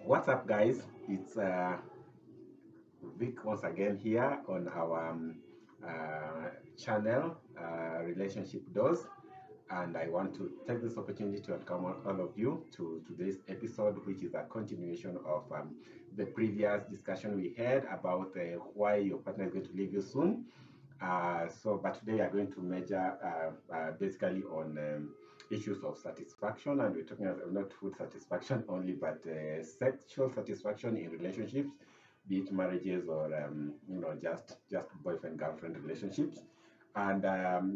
What's up, guys? It's Vic once again here on our channel, Relationship Doors. And I want to take this opportunity to welcome all of you to today's episode, which is a continuation of the previous discussion we had about why your partner is going to leave you soon. But today we are going to measure basically on issues of satisfaction, and we're talking about not food satisfaction only, but sexual satisfaction in relationships, be it marriages or just boyfriend girlfriend relationships. And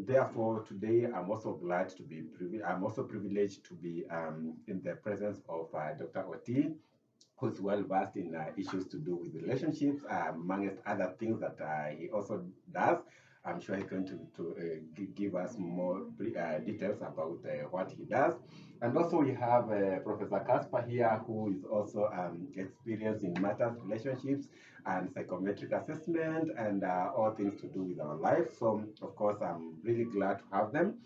therefore, today I'm also glad to be I'm also privileged to be in the presence of Dr. Oty, who's well versed in issues to do with relationships, amongst other things that he also does. I'm sure he's going to give us more details about what he does. And also, we have Professor Casper here, who is also experienced in matters, relationships, and psychometric assessment, and all things to do with our life. So, of course, I'm really glad to have them.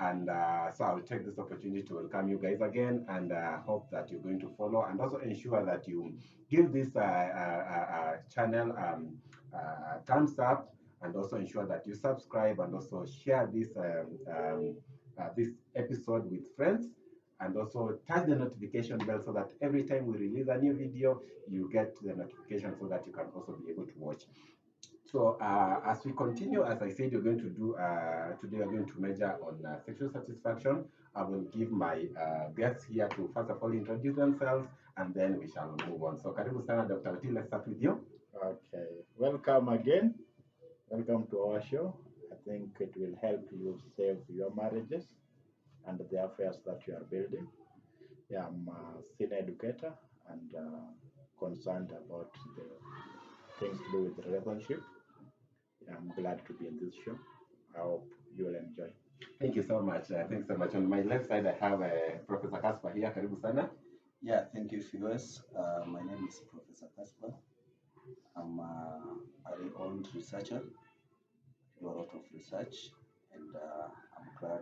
And so I'll take this opportunity to welcome you guys again, and hope that you're going to follow and also ensure that you give this channel thumbs up, and also ensure that you subscribe and also share this episode with friends, and also touch the notification bell so that every time we release a new video, you get the notification so that you can also be able to watch. So as we continue, as I said, you're going to do today. We're going to measure on sexual satisfaction. I will give my guests here to first of all introduce themselves, and then we shall move on. So, karibu sana, Dr. Oti. Let's start with you. Okay, welcome again. Welcome to our show. I think it will help you save your marriages and the affairs that you are building. Yeah, I'm a senior educator and concerned about the things to do with the relationship. Yeah, I'm glad to be in this show. I hope you will enjoy. Thank you so much. Thanks so much. On my left side, I have Professor Casper here. Karibu sana. Yeah, thank you, viewers. My name is Professor Casper. I'm a renowned researcher, do a lot of research, and I'm glad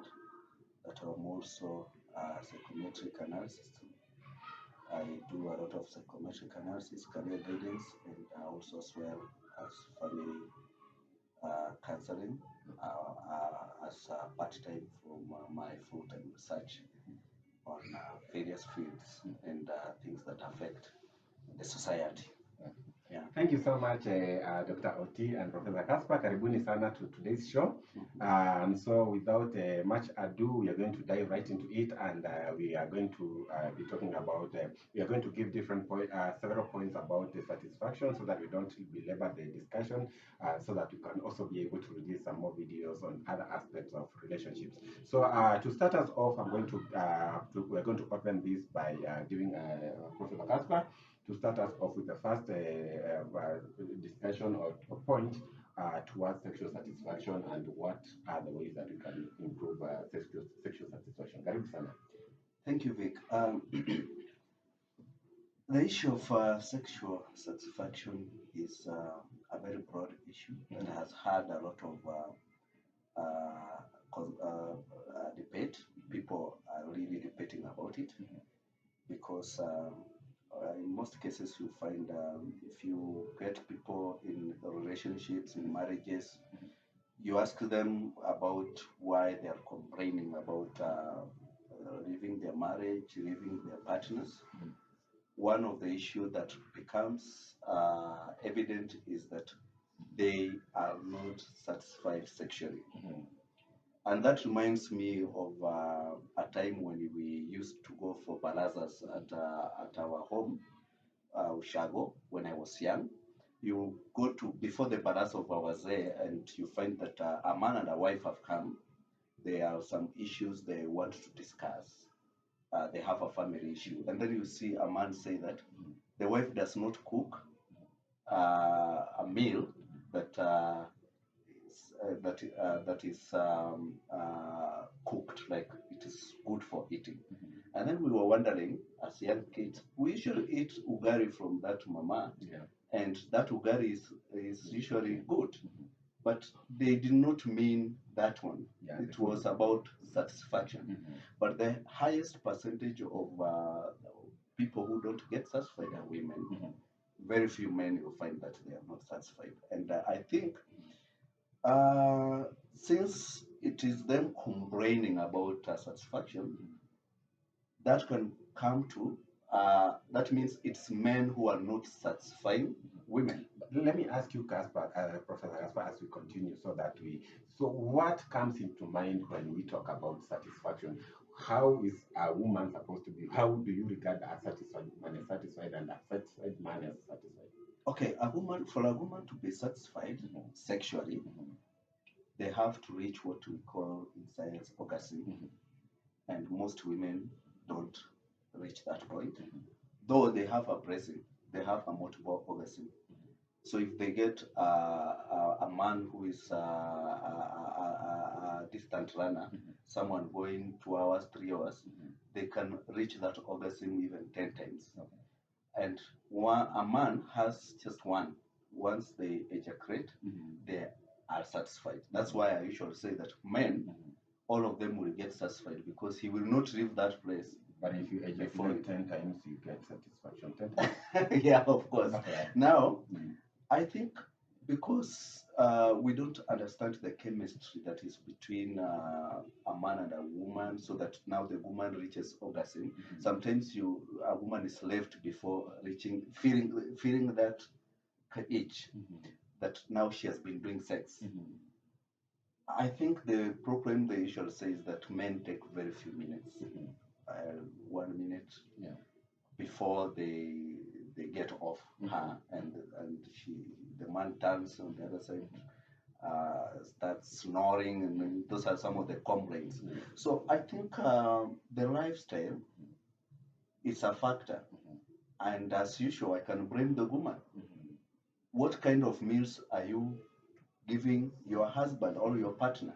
that I'm also a psychometric analysis. I do a lot of psychometric analysis, career guidance, and also as well as family counseling as part-time from my full-time research on various fields and things that affect the society. Yeah. Thank you so much, Dr. Oti and Professor Casper. Karibuni sana to today's show. So without much ado, we are going to dive right into it, and we are going to be talking about, we are going to give different several points about the satisfaction so that we don't belabor the discussion, so that we can also be able to release some more videos on other aspects of relationships. So to start us off, we're going to open this by giving Professor Casper to start us off with the first discussion or point towards sexual satisfaction, and what are the ways that we can improve sexual satisfaction. Karibu sana. Thank you, Vic. The issue of sexual satisfaction is a very broad issue that has had a lot of debate. People are really debating about it because in most cases you find if you get people in relationships, in marriages, you ask them about why they are complaining about leaving their marriage, leaving their partners. One of the issues that becomes evident is that they are not satisfied sexually. And that reminds me of a time when we used to go for barazas at our home, Ushago, when I was young. You go to, before the baraza of our wazee, and you find that a man and a wife have come. There are some issues they want to discuss. They have a family issue. And then you see a man say that the wife does not cook a meal that that is cooked, like it is good for eating. And then we were wondering, as young kids, we usually eat ugari from that mama, and that ugari is usually good. But they did not mean that one. It was about satisfaction. But the highest percentage of people who don't get satisfied are women. Very few men you'll find that they are not satisfied. And I think since it is them complaining about satisfaction, that can come to, that means it's men who are not satisfying women. Let me ask you, Casper, Professor Casper, as we continue, so what comes into mind when we talk about satisfaction? How is a woman supposed to be? How do you regard a satisfied man as satisfied and a satisfied man as satisfied? Okay, for a woman to be satisfied sexually, they have to reach what we call in science orgasm, and most women don't reach that point. Though they have a blessing, they have a multiple orgasm. So if they get a man who is a distant runner, someone going 2 hours, 3 hours, they can reach that orgasm even 10 times. And a man has just one. Once they ejaculate, they are satisfied. That's why I usually say that men, all of them will get satisfied because he will not leave that place. But if you ejaculate 10 times, you get satisfaction 10 times. Yeah, of course. Okay. Now, I think because we don't understand the chemistry that is between a man and a woman, so that now the woman reaches orgasm. Sometimes a woman is left before reaching, feeling that itch, that now she has been doing sex. I think the problem they usually say is that men take very few minutes, 1 minute, before they get off her, and the man turns on the other side, starts snoring, and then those are some of the complaints. So I think the lifestyle is a factor, and as usual, I can blame the woman. What kind of meals are you giving your husband or your partner?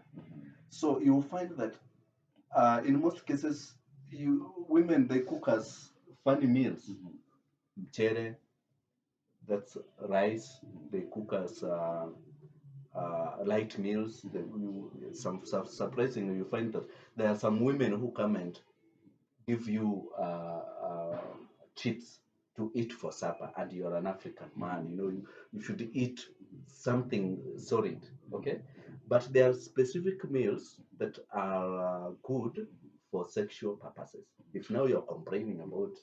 So you will find that in most cases, women, they cook us funny meals. Chere, that's rice. They cook us light meals. Surprisingly, you find that there are some women who come and give you chips to eat for supper, and you're an African man. You should eat something solid, okay? But there are specific meals that are good for sexual purposes. If now you're complaining about,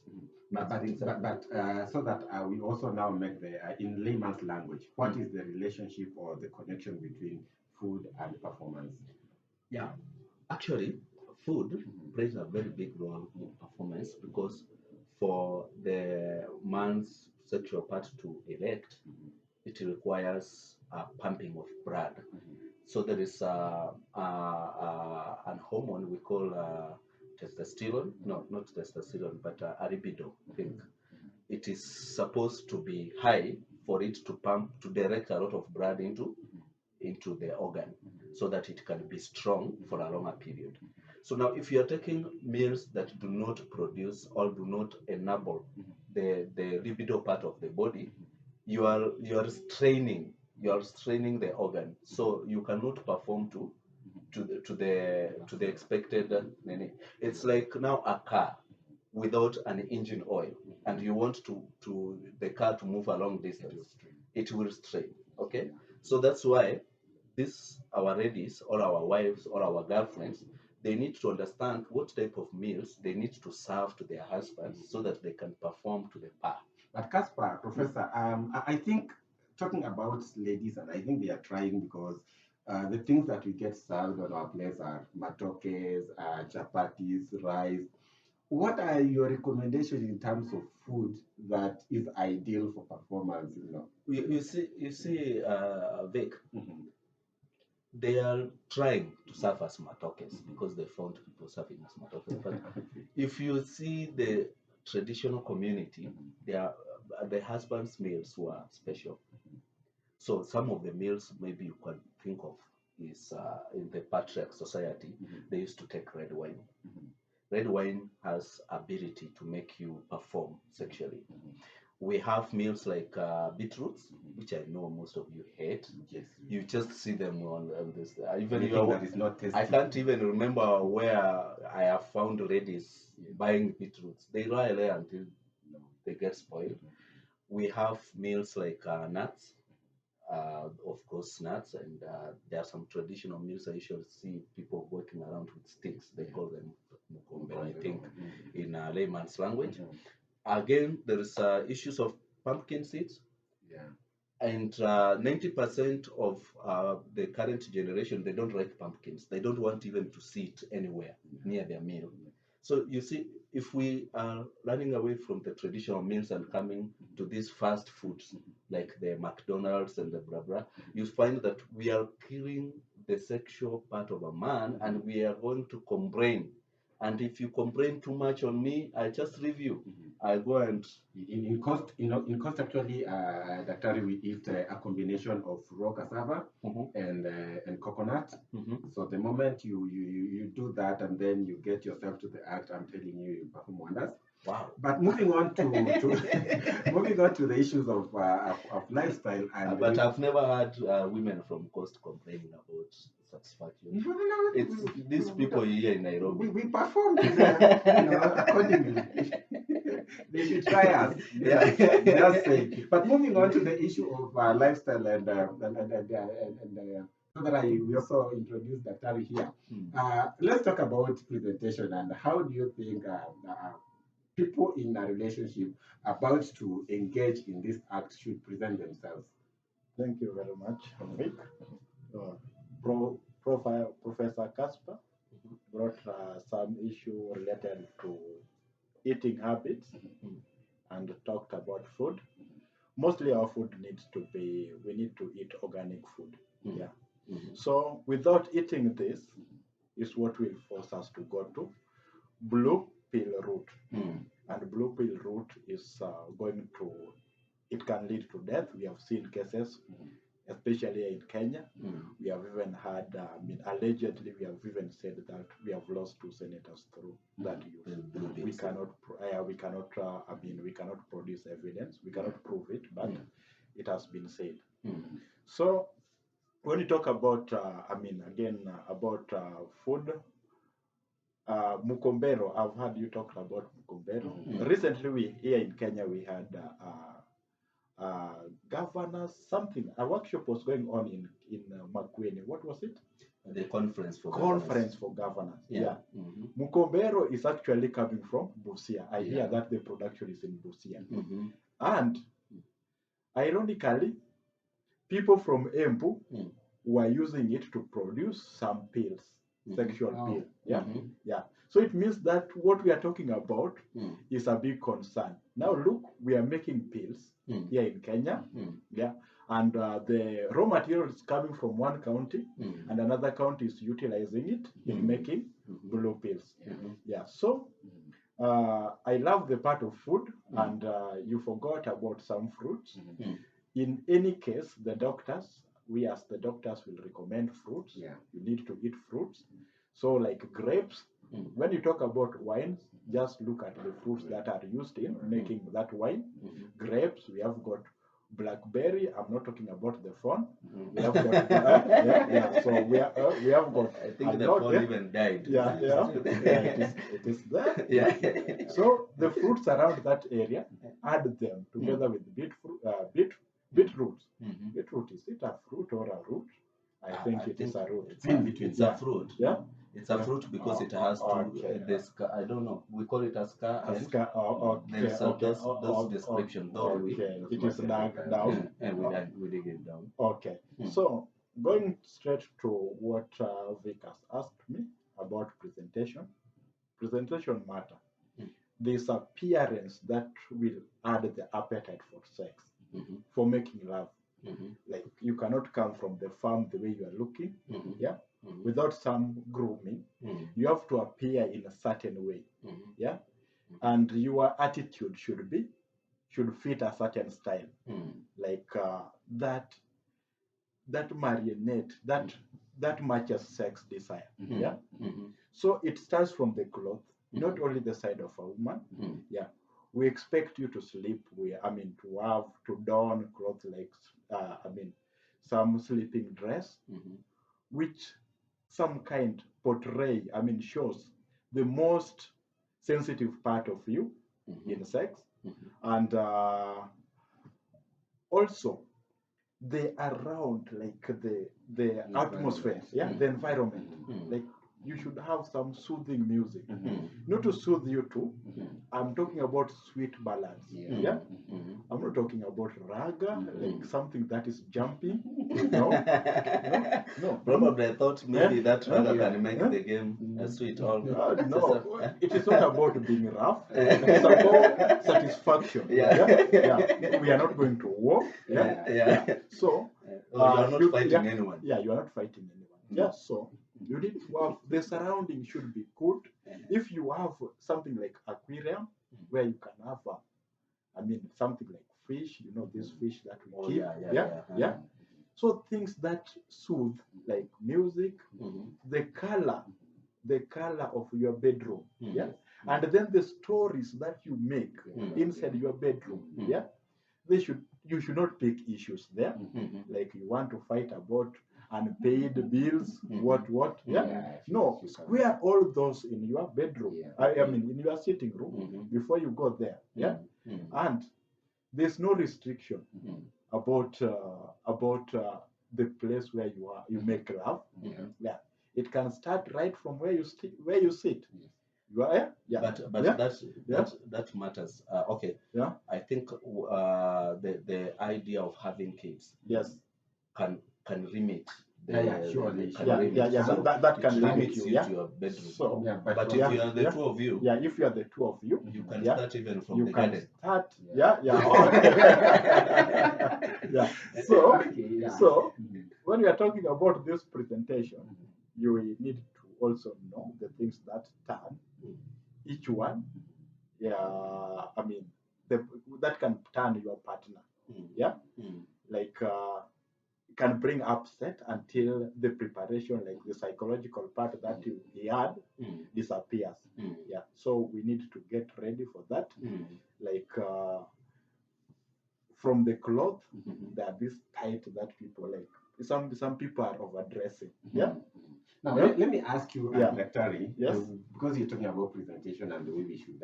so that we also now make in layman's language, what is the relationship or the connection between food and performance? Yeah, actually, food plays a very big role in performance, because for the man's sexual part to erect, it requires a pumping of blood. So there is an hormone we call testosterone. No, not testosterone, but a libido. I think it is supposed to be high for it to pump, to direct a lot of blood into the organ, so that it can be strong for a longer period. So now, if you are taking meals that do not produce or do not enable the libido part of the body, you are straining the organ, so you cannot perform to the expected. It's like now a car without an engine oil, and you want the car to move along distance, it will strain. Okay, so that's why our ladies or our wives or our girlfriends, they need to understand what type of meals they need to serve to their husbands, so that they can perform to the par. But Casper, Professor, I think talking about ladies, and I think they are trying, because the things that we get served on our plates are matokes, chapatis, rice. What are your recommendations in terms of food that is ideal for performance? You see, Vic, they are trying to serve as matokes because they found people serving as matokes. But if you see the traditional community, the husband's meals were special. So some of the meals maybe you can think of is in the patriarch society, they used to take red wine. Red wine has ability to make you perform sexually. We have meals like beetroots, which I know most of you hate. Yes. You just see them on this. That is not tasty. I can't even remember where I have found ladies buying beetroots. They lie there until they get spoiled. We have meals like nuts, of course, nuts, and there are some traditional meals I usually see people working around with sticks. They call them mukombe, I think, in layman's language. Again, there is issues of pumpkin seeds. Yeah. And 90% of the current generation, they don't like pumpkins. They don't want even to see it anywhere near their meal. So you see, if we are running away from the traditional meals and coming to these fast foods like the McDonald's and the blah blah, you find that we are killing the sexual part of a man, and we are going to complain. And if you complain too much on me, I just leave you. I go and in cost actually, Daktari, we eat a combination of raw cassava and coconut. So the moment you do that and then you get yourself to the act, I'm telling you, you perform wonders. wow. But moving on to moving on to the issues of lifestyle and But I've never heard women from Coast complaining about satisfaction. It's these people here in Nairobi. we perform to them, accordingly. They should try us. Just saying. But moving on to the issue of lifestyle and so that we also introduced Daktari here. Let's talk about presentation and how do you think people in a relationship about to engage in this act should present themselves? Thank you very much, Vic. Professor Casper brought some issue related to eating habits and talked about food. Mostly our food needs to be, we need to eat organic food. Yeah. So without eating this is what will force us to go to blue pill route. And blue pill route is going to, it can lead to death. We have seen cases, especially in Kenya. We have even had, allegedly, we have even said that we have lost 2 senators through that use. We cannot produce evidence. We cannot prove it, but it has been said. So when you talk about, about food, mukombero, I've heard you talk about mukombero. Recently, here in Kenya, we had governors, a workshop was going on in Makueni. What was it? The conference for governors. Yeah. Mukombero is actually coming from Busia. I hear that the production is in Busia. And ironically, people from Embu were using it to produce some pills, sexual pills. Yeah. So it means that what we are talking about is a big concern. Now look, we are making pills here in Kenya. Yeah. And the raw material is coming from one county and another county is utilizing it in making blue pills. Yeah. So I love the part of food and you forgot about some fruits. In any case, we as the doctors will recommend fruits. You need to eat fruits. So like grapes, when you talk about wines, just look at the fruits that are used in making that wine. Grapes, we have got blackberry. I'm not talking about the phone. We have got so we have got. I think the phone even died. It is there. So the fruits around that area, add them together with beetroots. Beetroot, is it a fruit or a root? I think it is a root. It's a fruit. Yeah. It's a fruit because it has I don't know. We call it a scar. There's those descriptions. It is dug down. And we dig it down. Okay. So going straight to what Vic has asked me about presentation. Presentation matter. This appearance that will add the appetite for sex, for making love. Like you cannot come from the farm the way you are looking, without some grooming. You have to appear in a certain way, and your attitude should fit a certain style, like that marionette, that matches sex desire. So it starts from the cloth, not only the side of a woman. We expect you to sleep to don clothes like some sleeping dress, which some kind shows the most sensitive part of you in sex, And also the around, like the atmosphere, the environment. Like you should have some soothing music, not to soothe you too. I'm talking about sweet ballads. I'm not talking about raga, like something that is jumping. No. Probably I thought maybe that raga can make the game sweet. No, it is not about being rough. It is about satisfaction. We are not going to war. So you are not fighting anyone. Yeah, you are not fighting anyone. So you need to have the surrounding should be good. If you have something like aquarium where you can have something like fish, this fish that we keep. So things that soothe, like music, the color of your bedroom, and then the stories that you make inside your bedroom, you should not pick issues there, like you want to fight about unpaid bills, what, no, square all those in your bedroom, in your sitting room before you go there, and there's no restriction about the place where you make love. It can start right from where you sit. You are, that matters. Okay. I think the idea of having kids can limit. That can limit you. To your bedroom. So, but if you are the two of you, if you are the two of you, you can start even from the garden. So when we are talking about this presentation, you need to also know the things that turn each one. That can turn your partner. Like can bring upset until the preparation, like the psychological part that he had, disappears. So we need to get ready for that. Like from the cloth, there are this tight that people like. Some people are overdressing. Now let me ask you, Daktari, Yes. Because you're talking about presentation and the way we should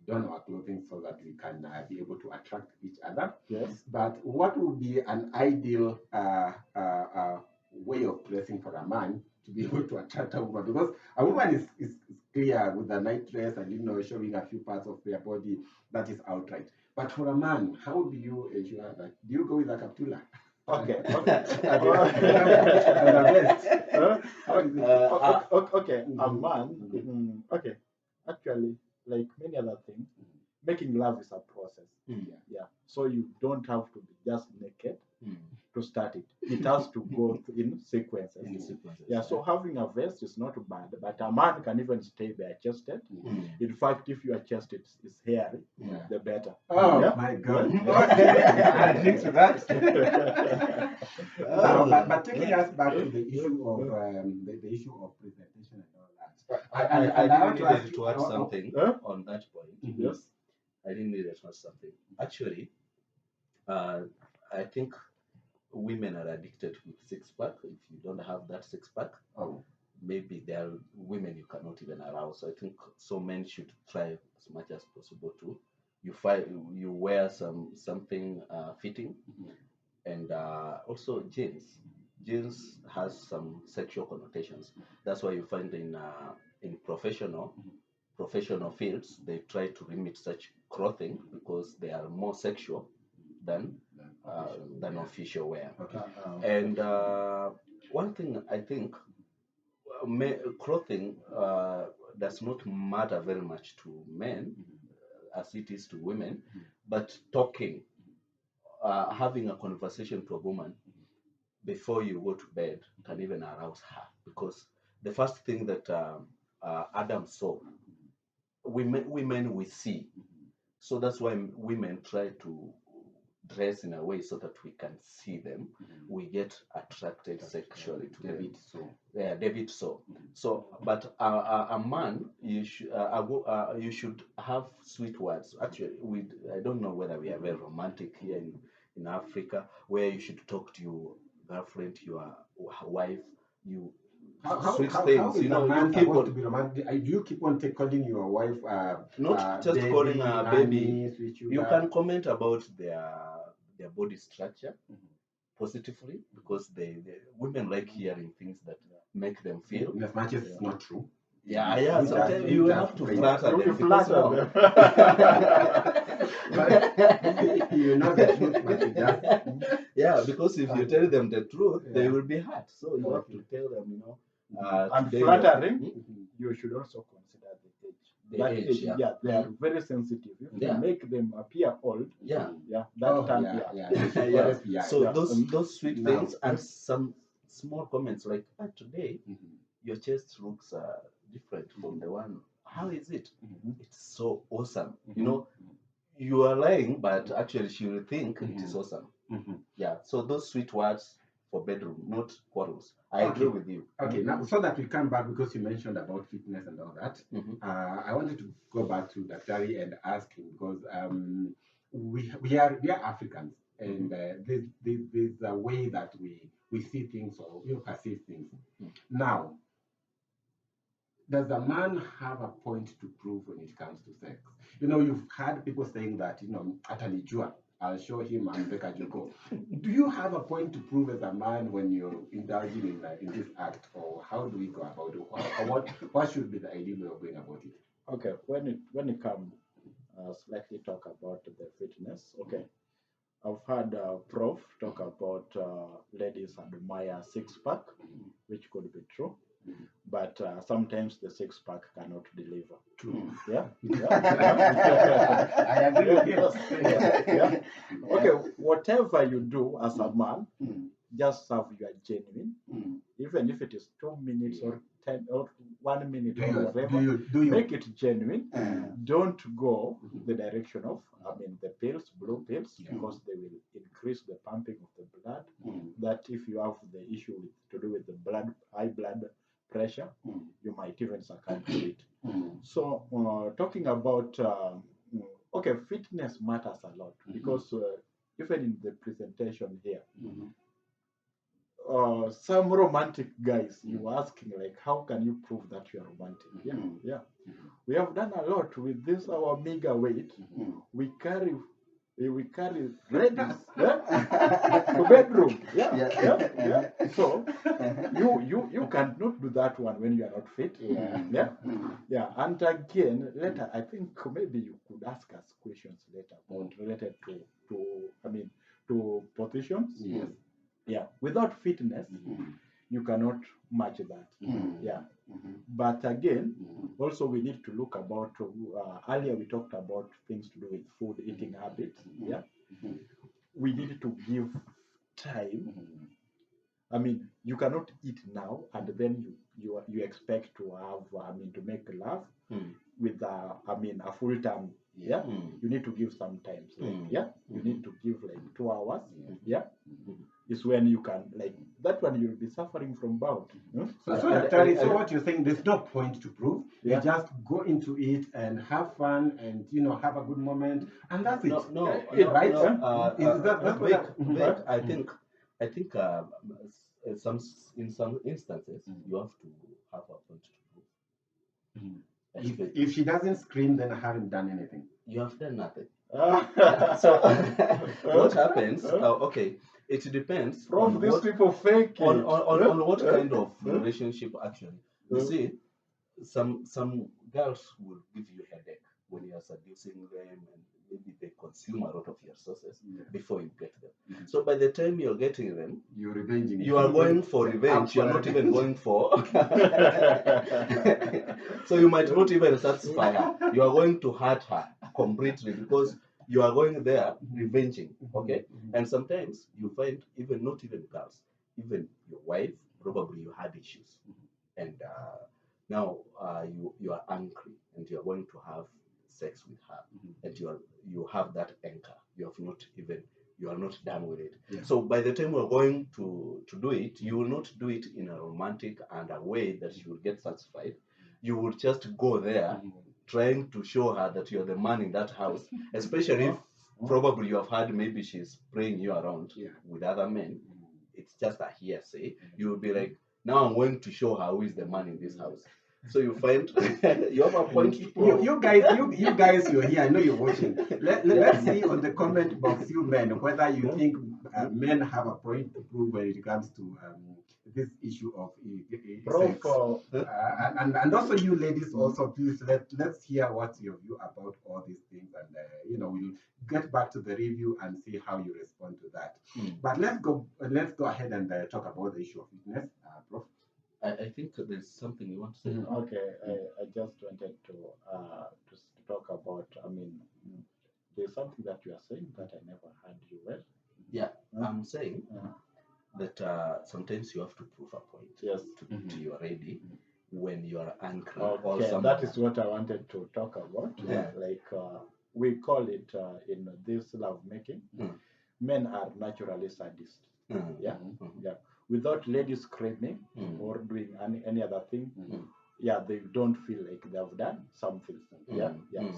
don our clothing so that we can be able to attract each other. Yes. But what would be an ideal way of dressing for a man to be able to attract a woman? Because a woman is clear with a night dress and showing a few parts of their body, that is outright. But for a man, how do you ensure that? Do you go with a kaptula? Okay. A man. Okay. Actually, like many other things, making love is a process. So you don't have to be just naked to start it. It has to go in sequences. So having a vest is not bad, but a man can even stay bare-chested. In fact, if your chest is hairy, the better. Oh my God! I think to that. But taking us back to the issue of the issue of presentation and all that. I want to add something on that point. Yes. I didn't need to add something. Actually, I think women are addicted with six-pack. If you don't have that six-pack, maybe there are women you cannot even arouse. So I think men should try as much as possible to you wear something fitting, and also jeans. Jeans has some sexual connotations. That's why you find in professional fields they try to limit such clothing because they are more sexual than official wear. And one thing I think clothing does not matter very much to men as it is to women, but talking, having a conversation to a woman before you go to bed can even arouse her, because the first thing that Adam saw, women we see. So that's why women try to dress in a way so that we can see them. We get attracted sexually to them. David saw. So, but a man, you should have sweet words. Actually, I don't know whether we are very romantic here in Africa, where you should talk to your girlfriend, your wife. sweet how things. is You a know, man you keep supposed to on be romantic? Do you keep on calling your wife not just baby, calling a baby. honey, sweet sugar? You can comment about their body structure positively, because women like hearing things that make them feel. In as much as it's not true. Yeah. You Sometimes just- you you have to just- flatter You them. flatter because But you know the truth, but you just yeah, because if you tell them the truth, they Yeah. will be hurt. So you have to tell them, you know. And today flattering, Mhm. you should also consider the age. The That age, yeah. they are very sensitive. If Yeah. you make them appear old, Yeah. that Oh, time, yeah. Yeah. So Yeah. those sweet Now- things and some small comments like, today Mhm. your chest looks different from the one. How is it? Mhm. It's so awesome. Mhm. You know, you are lying, but actually she will think it is Mhm. awesome. Mhm. Yeah. So those sweet words for bedroom, not quarrels. I Okay. agree with you. Okay, now so that we come back, because you mentioned about fitness and all that, Mhm. I wanted to go back to Daktari and ask him, because we are Africans, and there's a way that we see things, or perceive things. Mhm. Now, does a man have a point to prove when it comes to sex? You know, you've had people saying that, atalijua, I'll show him and Beka Joko. Do you have a point to prove as a man when you're indulging in this act, or how do we go about it? Or what should be the ideal way of going about it? Okay, when it comes, slightly talk about the fitness. Okay, I've had Prof talk about ladies admire six pack, which could be true, but sometimes the six pack cannot deliver. True. Yeah. I agree with you. Yeah. Okay, whatever you do as a man, Mm. just serve your genuine, Mm. even if it is 2 minutes or 10 or 1 minute Do or you, whatever. do you Make it genuine. Mm. Don't go the direction of, the pills, blue pills, Yeah. because they will increase the pumping of the blood. Mm. That if you have the issue to do with the high blood pressure, Mm. you might even succumb to it. Mm. So, talking about, okay, fitness matters a lot, because even in the presentation here, Mhm. some romantic guys, you were asking, like, how can you prove that you are romantic? Mhm. Yeah. We have done a lot with this our meager weight. Mm. We carry ladies to bedroom. Yeah. So you cannot do that one when you are not fit. Yeah. Yeah. And again, later I think maybe you could ask us questions later about related to positions. Yes. Yeah. Without fitness, you cannot match that. Mm. Yeah. Mhm. But again, Mm. also we need to look about, earlier we talked about things to do with food, eating habits. Yeah. Mhm. We need to give time. Mhm. I mean, you cannot eat now and then you expect to have, to make love Mm. with a full term. Yeah. Mm. You need to give some time. Like, Mm. yeah. You need to give like 2 hours. Yeah. Yeah. Is when you can, like, that one you'll be suffering from bout. So, Yeah. Daktari, so what you're saying, there's no point to prove. Yeah. You just go into it and have fun and, have a good moment, and that's it. Right? Is that's what Vic, I think in some instances you have to have a point to prove. If she doesn't scream, then I haven't done anything. You have done nothing. Yeah. So what happens? Okay, it depends Prof, on these what, people fake it. on what kind of relationship actually. You see, some girls will give you headache when you are seducing them, and maybe they consume a lot of your resources before you get them. So by the time you're getting them, You're revenging. you are going for revenge. You're not even going for. So you might not even satisfy her. You are going to hurt her completely, because you are going there revenging. Okay, and sometimes you find not even girls, even your wife, probably you had issues, and now you are angry and you are going to have sex with her, and you have that anchor. You are not done with it. Yeah. So by the time we're going to do it, you will not do it in a romantic and a way that she will get satisfied. You will just go there trying to show her that you're the man in that house, especially if probably you have had, maybe she's spraying you around with other men. It's just a hearsay. You will be like, Now I'm going to show her who is the man in this house. So you find you have a point to prove. You guys, you're here. I know you're watching. Let's see on the comment box, you men, whether you think men have a point to prove when it comes to this issue of sex. And also you ladies, also please let's hear what's your view about all these things, and we'll get back to the review and see how you respond to that. But let's go ahead and talk about the issue of fitness, Prof. I think there's something you want to say. Okay, I just wanted to talk about. I mean, there's something that you are saying that I never heard you well. Yeah, I'm saying that sometimes you have to prove a point. Yes. To your lady when you are angry. Okay, that is what I wanted to talk about. Yeah. Like we call it in this love making, men are naturally sadists. Yeah. Without ladies screaming or doing any other thing, they don't feel like they have done something.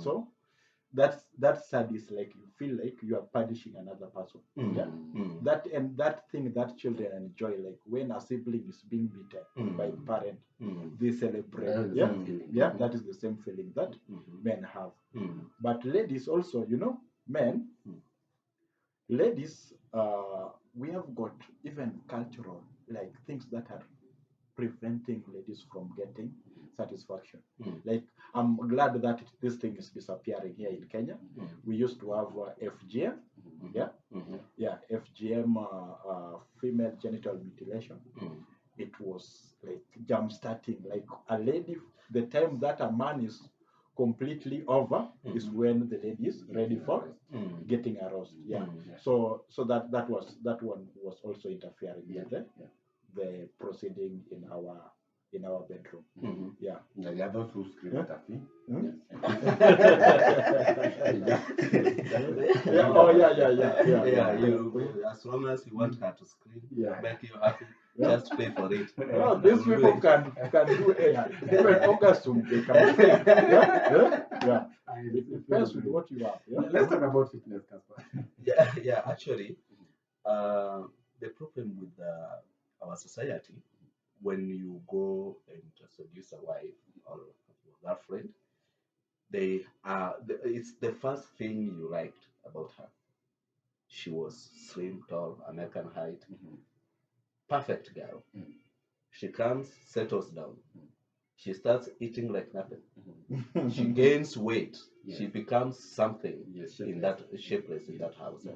So that sadist, like you feel like you are punishing another person. That thing that children enjoy, like when a sibling is being beaten by the parent, they celebrate. That is the same feeling that men have. But ladies also, men, ladies, we have got even cultural like things that are preventing ladies from getting satisfaction. Like I'm glad that this thing is disappearing here in Kenya. We used to have FGM, FGM, female genital mutilation. It was like jump starting, like a lady. The time that a man is completely over is when the lady is ready for getting aroused. So that one was also interfering with the proceeding in our bedroom. The other two scream at a fee. As long as you want her to scream, make you happy, just pay for it. These people can do even orgasm. They can do. It depends with what you have. Let's talk about fitness, Casper. Actually, the problem with our society, when you go and seduce a wife or a girlfriend, it's the first thing you liked about her. She was slim, tall, American height, perfect girl. She comes, settles down. She starts eating like nothing. She gains weight. She becomes something in that shapeless in that house.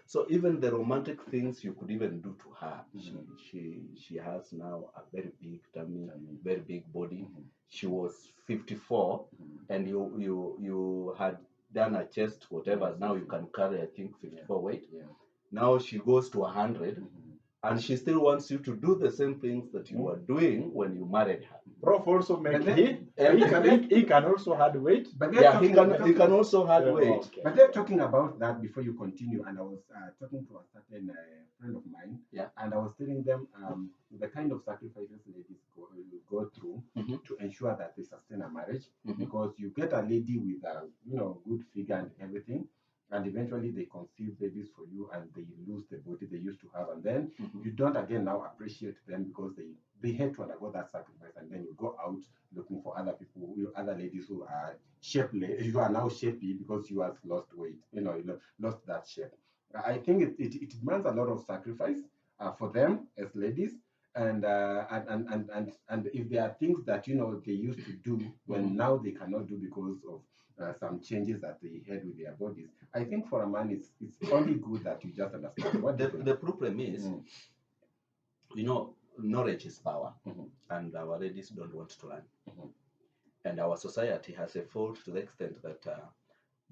So even the romantic things you could even do to her, she has now a very big tummy, very big body. She was 54, and you had done a chest, whatever. Now you can carry, I think, 54 weight. Now she goes to 100, and she still wants you to do the same things that you were doing when you married her. Prof also he can also add weight. But he can also add weight. Okay. But they're talking about that before you continue, and I was talking to a certain friend of mine, and I was telling them the kind of sacrifices ladies go through to ensure that they sustain a marriage, because you get a lady with a good figure and everything, and eventually they conceive babies for you and they lose the body they used to have, and then you don't again now appreciate them because they had to undergo that sacrifice, and then you go out looking for other people, other ladies who are shapely. You are now shapy because you have lost weight, you lost that shape. I think it demands a lot of sacrifice for them as ladies, and if there are things that they used to do when now they cannot do because of some changes that they had with their bodies. I think for a man, it's only good that you just understand what the problem is. Knowledge is power, and our ladies don't want to learn. And our society has evolved to the extent that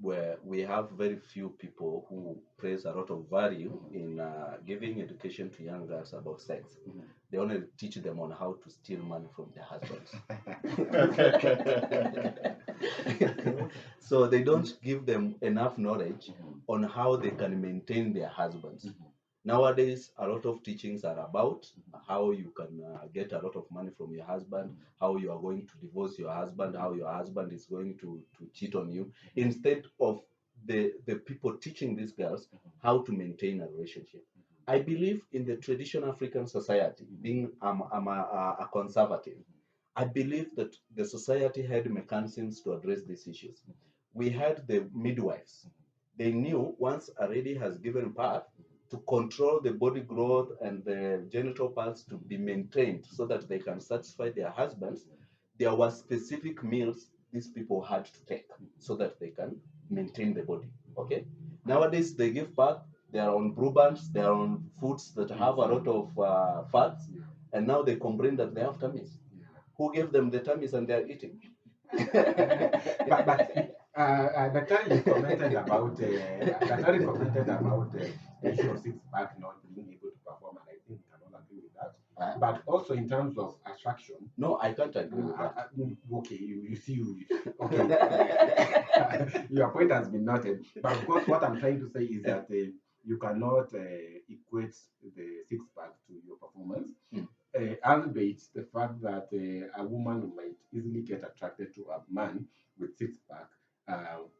where we have very few people who place a lot of value in giving education to young girls about sex. They only teach them on how to steal money from their husbands. So they don't give them enough knowledge on how they can maintain their husbands. Nowadays, a lot of teachings are about how you can get a lot of money from your husband, how you are going to divorce your husband, how your husband is going to cheat on you, instead of the people teaching these girls how to maintain a relationship. I believe in the traditional African society, being I'm a conservative. I believe that the society had mechanisms to address these issues. We had the midwives. They knew once a lady has given birth, to control the body growth and the genital parts to be maintained so that they can satisfy their husbands. There were specific meals these people had to take so that they can maintain the body. Okay. Nowadays they give birth. They are on blue bands. They are on foods that have a lot of fats, and now they complain that they have tummies. Who gave them the tummies and they are eating? Daktari, you commented about the issue of six-pack not being able to perform, and I think I cannot agree with that. But also in terms of attraction. No, I can't agree with that. Okay, you see, okay, your point has been noted. But of course, what I'm trying to say is that you cannot equate the six-pack to your performance. Albeit the fact that a woman might easily get attracted to a man with six-pack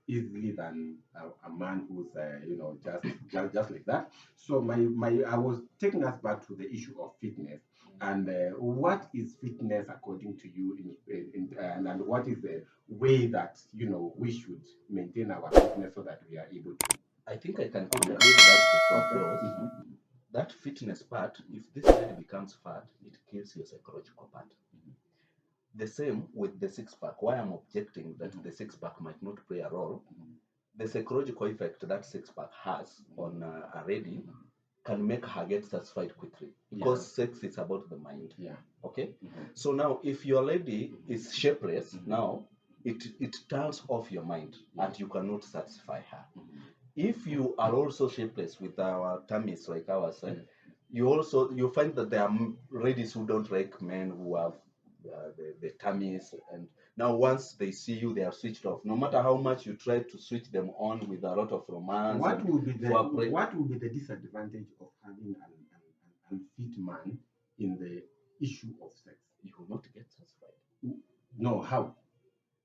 easily than a man who's just like that. So I was taking us back to the issue of fitness, and what is fitness according to you, and what is the way that we should maintain our fitness so that we are able to. I think I can conclude that before close. That fitness part, if this lady becomes fat, it kills your psychological part. The same with the six-pack. Why I'm objecting that the six-pack might not play a role, the psychological effect that six-pack has on a lady can make her get satisfied quickly, because sex is about the mind. Okay. So now, if your lady is shapeless, now it turns off your mind and you cannot satisfy her. If you are also shapeless with our tummies like ours, you find that there are ladies who don't like men who have the tummies, and now once they see you, they are switched off. No matter how much you try to switch them on with a lot of romance. What would be the disadvantage of having an unfit man in the issue of sex? You will not get satisfied. No, how?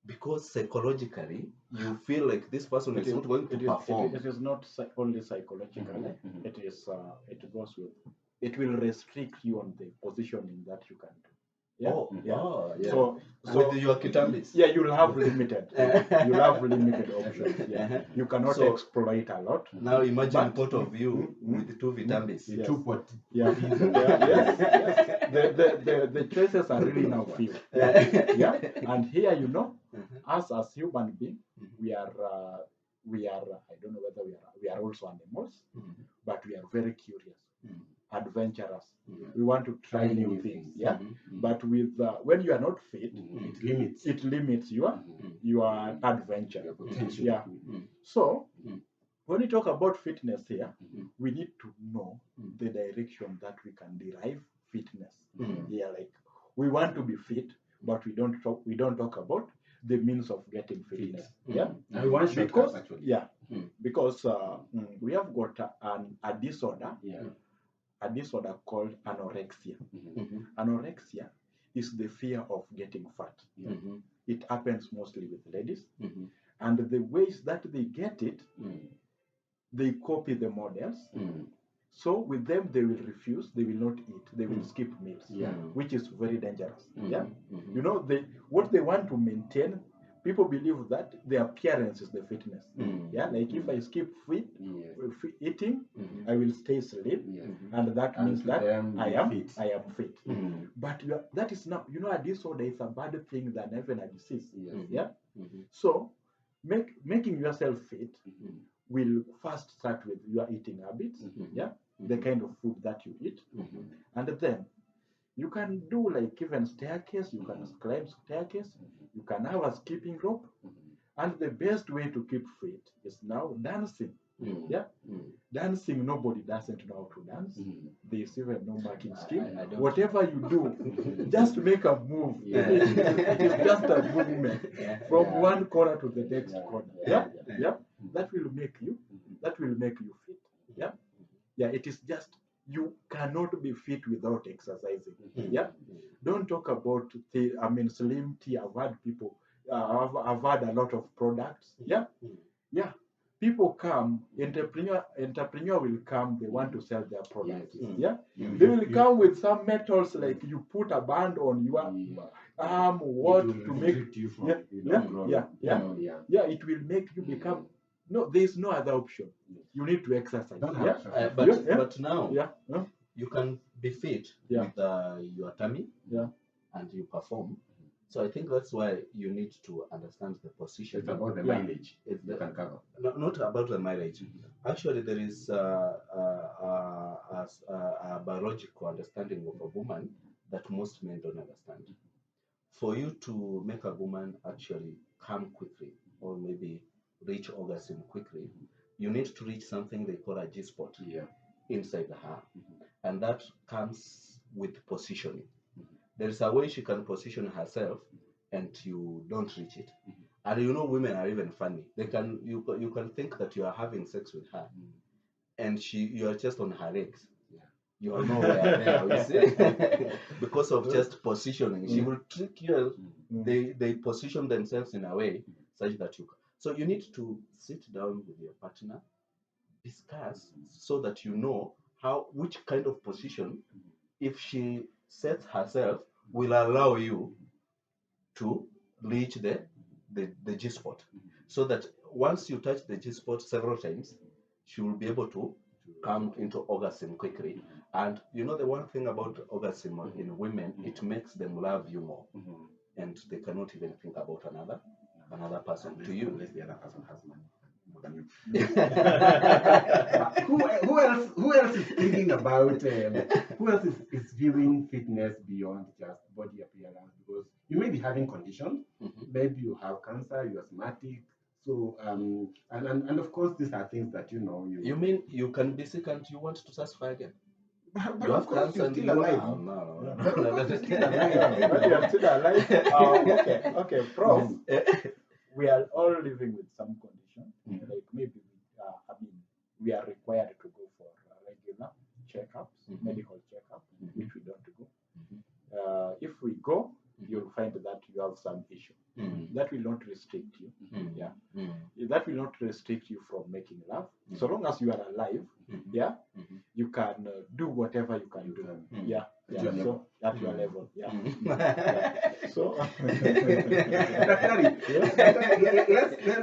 because psychologically you feel like this person is not going to perform. It is not only psychologically. It is. It goes with. It will restrict you on the positioning that you can do. Yeah. So with your kitambis. Yeah, you'll have limited. You'll have limited options. Yeah. You cannot exploit a lot. Now imagine pot of view with two vitambis. Yes. Two pot. Yeah. Yes. The choices are really now few. Yeah. And here, us as human beings, we are. I don't know whether we are also animals, but we are very curious, adventurous. We want to try new things. Yeah. But with when you are not fit, it limits your adventure. Yeah. So when we talk about fitness here, we need to know the direction that we can derive fitness. Yeah, like we want to be fit, but we don't talk about the means of getting fitness. Yeah. And one because actually. Yeah. Because we have got a disorder. Yeah. A disorder called anorexia. Anorexia is the fear of getting fat. It happens mostly with ladies, and the ways that they get it, they copy the models. So with them, they will refuse, they will not eat, they will skip meals, which is very dangerous. What they want to maintain. People believe that the appearance is the fitness. Yeah, like if I skip eating, I will stay slim, and that means that I am fit. But that is not, a disorder is a bad thing than even a disease. Yeah. So making yourself fit will first start with your eating habits. Yeah, the kind of food that you eat, and then you can do like even staircase, you can climb staircase, you can have a skipping rope, and the best way to keep fit is now dancing. Yeah, dancing, nobody doesn't know how to dance. There's even no marking scheme. Whatever you do, just make a move. It is just a movement from one corner to the next corner. Yeah, that will make you fit. Yeah, it is just. You cannot be fit without exercising. Yeah, don't talk about slim tea. I've had people. I've had a lot of products. Yeah. people come, entrepreneur will come, they want to sell their products. Yes. Yeah. You- They you- will you- come with some metals like you put a band on your arm, what it will to make. restrict you from, Yeah, growing. yeah. Yeah, it will make you become. No, there is no other option. You need to exercise. Don't Yeah. have But now Yeah. you can be fit Yeah. with your tummy, Yeah. and you perform. So I think that's why you need to understand the position. It's about the Yeah. mileage It's you can cover. not about the mileage. Actually, there is a biological understanding of a woman that most men don't understand. For you to make a woman actually come quickly, or maybe reach orgasm quickly, you need to reach something they call a G spot Yeah. inside her, and that comes with positioning. There is a way she can position herself, and you don't reach it. And you know, women are even funny. They can you can think that you are having sex with her, and you are just on her legs. You are nowhere there, you see, because of just positioning. She will trick you. They position themselves in a way such that you. So you need to sit down with your partner, discuss, so that you know which kind of position, if she sets herself, will allow you to reach the G spot, so that once you touch the G spot several times, she will be able to come into orgasm quickly. And you know, the one thing about orgasm in women, it makes them love you more, and they cannot even think about another person to you. Unless the other person has money more than you. Who else is thinking about who else is viewing fitness beyond just body appearance? Because you may be having conditions, maybe you have cancer, you're asthmatic. So and of course these are things that You mean you can be sick and you want to satisfy again? but You of have course cancer you're and still you alive. No. But of course you're still alive. But you are still alive. Okay, Prof. We are all living with some condition. Like maybe we are required to go for regular checkups, medical checkups, which we don't go. If we go, you'll find that you have some issue. That will not restrict you. Yeah. That will not restrict you from making love. So long as you are alive, yeah, you can do whatever you can do. Yeah. So at your level. Yeah. So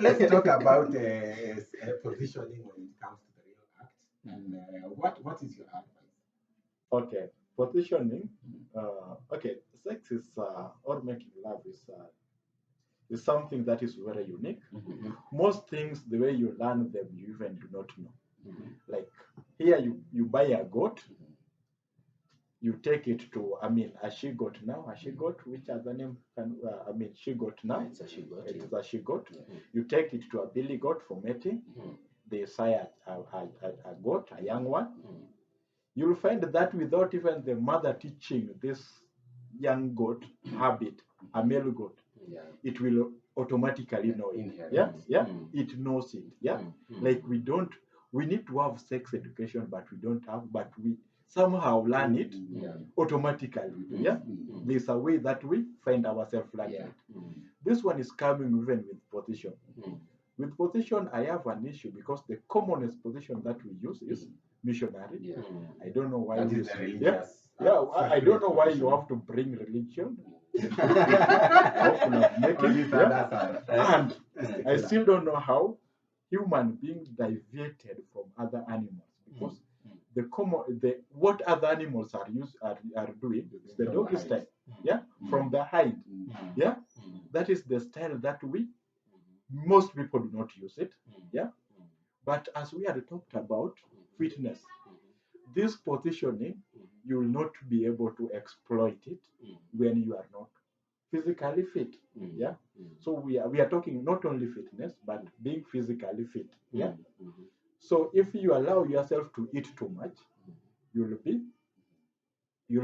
let's talk about positioning when it comes to the real act. And what is your advice? okay, positioning. Okay, sex is or making love is something that is very unique. Most things, the way you learn them, you even do not know. Like here, you buy a goat, you take it to, a she-goat now. A she-goat, which other name can, she-goat now. It's a she-goat. It's a she-goat. You take it to a billy goat for mating. They sire a goat, a young one. You'll find that without even the mother teaching this young goat habit, a male goat, it will automatically know it. It knows it. Like we need to have sex education, but we don't have, but we somehow learn it automatically. There's a way that we find ourselves learning it. This one is coming even with position. With position, I have an issue because the commonest position that we use is missionary. I don't know why. That is the religious. I don't know why you have to bring religion. And I still don't know how human beings deviated from other animals, because what other animals are doing is the doggy style. From the hide. That is the style that most people do not use it. But as we had talked about fitness, this positioning, you will not be able to exploit it when you are not physically fit. So we are talking not only fitness, but being physically fit. So if you allow yourself to eat too much, you'll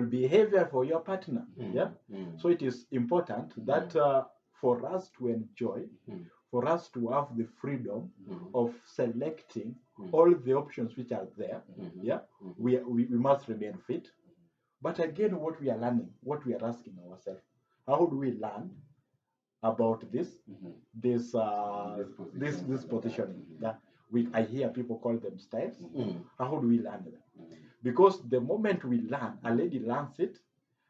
be heavier for your partner. So it is important that for us to enjoy, for us to have the freedom of selecting all the options which are there, we must remain fit. But again, what we are learning, what we are asking ourselves, how do we learn about this positioning? I hear people call them styles. Mm. How do we learn them? Mm. Because the moment we learn, a lady learns it,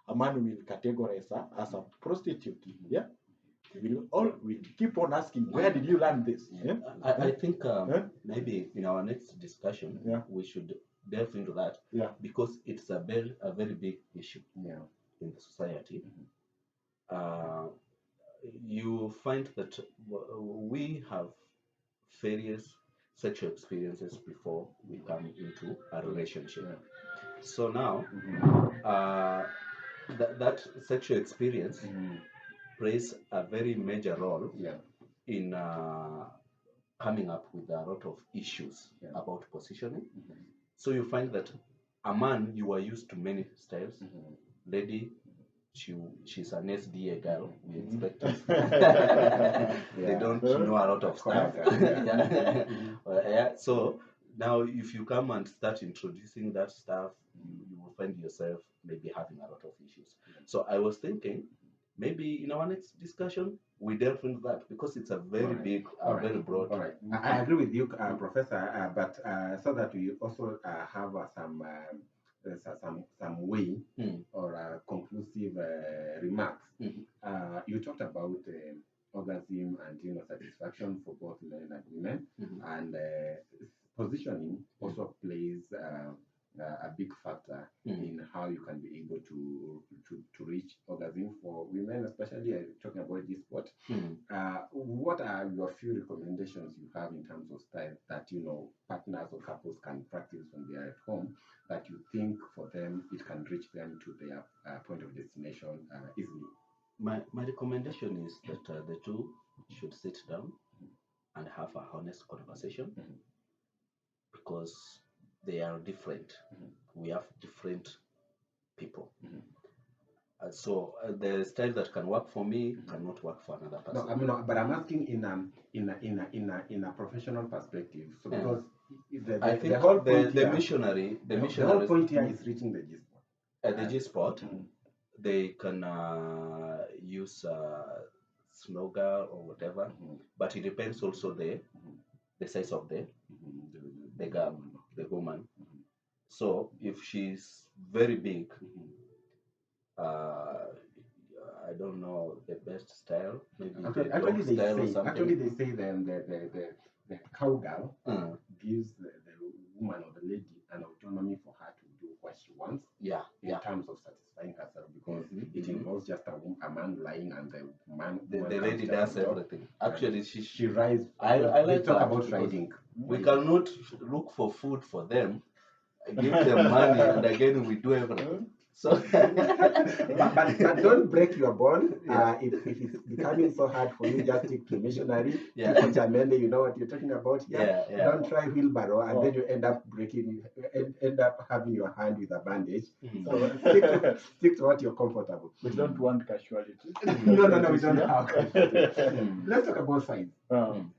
a man will categorize her as a prostitute. Yeah, will keep on asking, where did you learn this? Yeah? I think maybe in our next discussion Yeah. we should delve into that, Yeah. because it's a very big issue Yeah. in the society. You find that we have various sexual experiences before we come into a relationship. Yeah. So now Mm-hmm. that sexual experience Mm-hmm. plays a very major role Yeah. in coming up with a lot of issues Yeah. about positioning. Mm-hmm. So you find that a man, you are used to many styles. Mm-hmm. Lady, she's an SDA girl. We expect it. They Yeah. don't know a lot of stuff. Yeah. Yeah. So now, if you come and start introducing that stuff, you will find yourself maybe having a lot of issues. So I was thinking, maybe in our next discussion, we delve into that, because it's a very Alright. big, Alright. very broad. All right. I agree with you, Professor. But so that we also have some way Mm. or conclusive remarks. Mhm. You talked about orgasm and satisfaction for both men and women, Mhm. and positioning also plays a big factor in how you can be able to reach orgasm for women, especially talking about this sport. What are your few recommendations you have in terms of style that partners or couples can practice when they are at home, that you think for them it can reach them to their point of destination easily? My recommendation is that the two should sit down and have a honest conversation, because they are different. We have different people. So the style that can work for me cannot work for another person. No, I mean, but I'm asking in a professional perspective. So because I think the whole point the here, missionary, the whole point here is reaching the G spot. At the G spot, they can use slogan or whatever, but it depends also the size of the girl, the woman. So if she's very big, I don't know the best style. Maybe Actually, the style or something. Actually, they say the cowgirl gives the woman or the lady an autonomy for her to do what she wants. Yeah. In terms of satisfying herself, because it involves just a man lying and the man. The lady does everything. Actually, she rides. I like talk that, about riding. We cannot look for food for them, give them money, and again we do everything. So, but don't break your bond. If it's becoming so hard for you, just stick to missionary. You know what you're talking about here. Don't try wheelbarrow, and then you end up end up having your hand with a bandage. So stick to what you're comfortable. We don't want casualties. No, we don't have casualties. Let's talk about size. And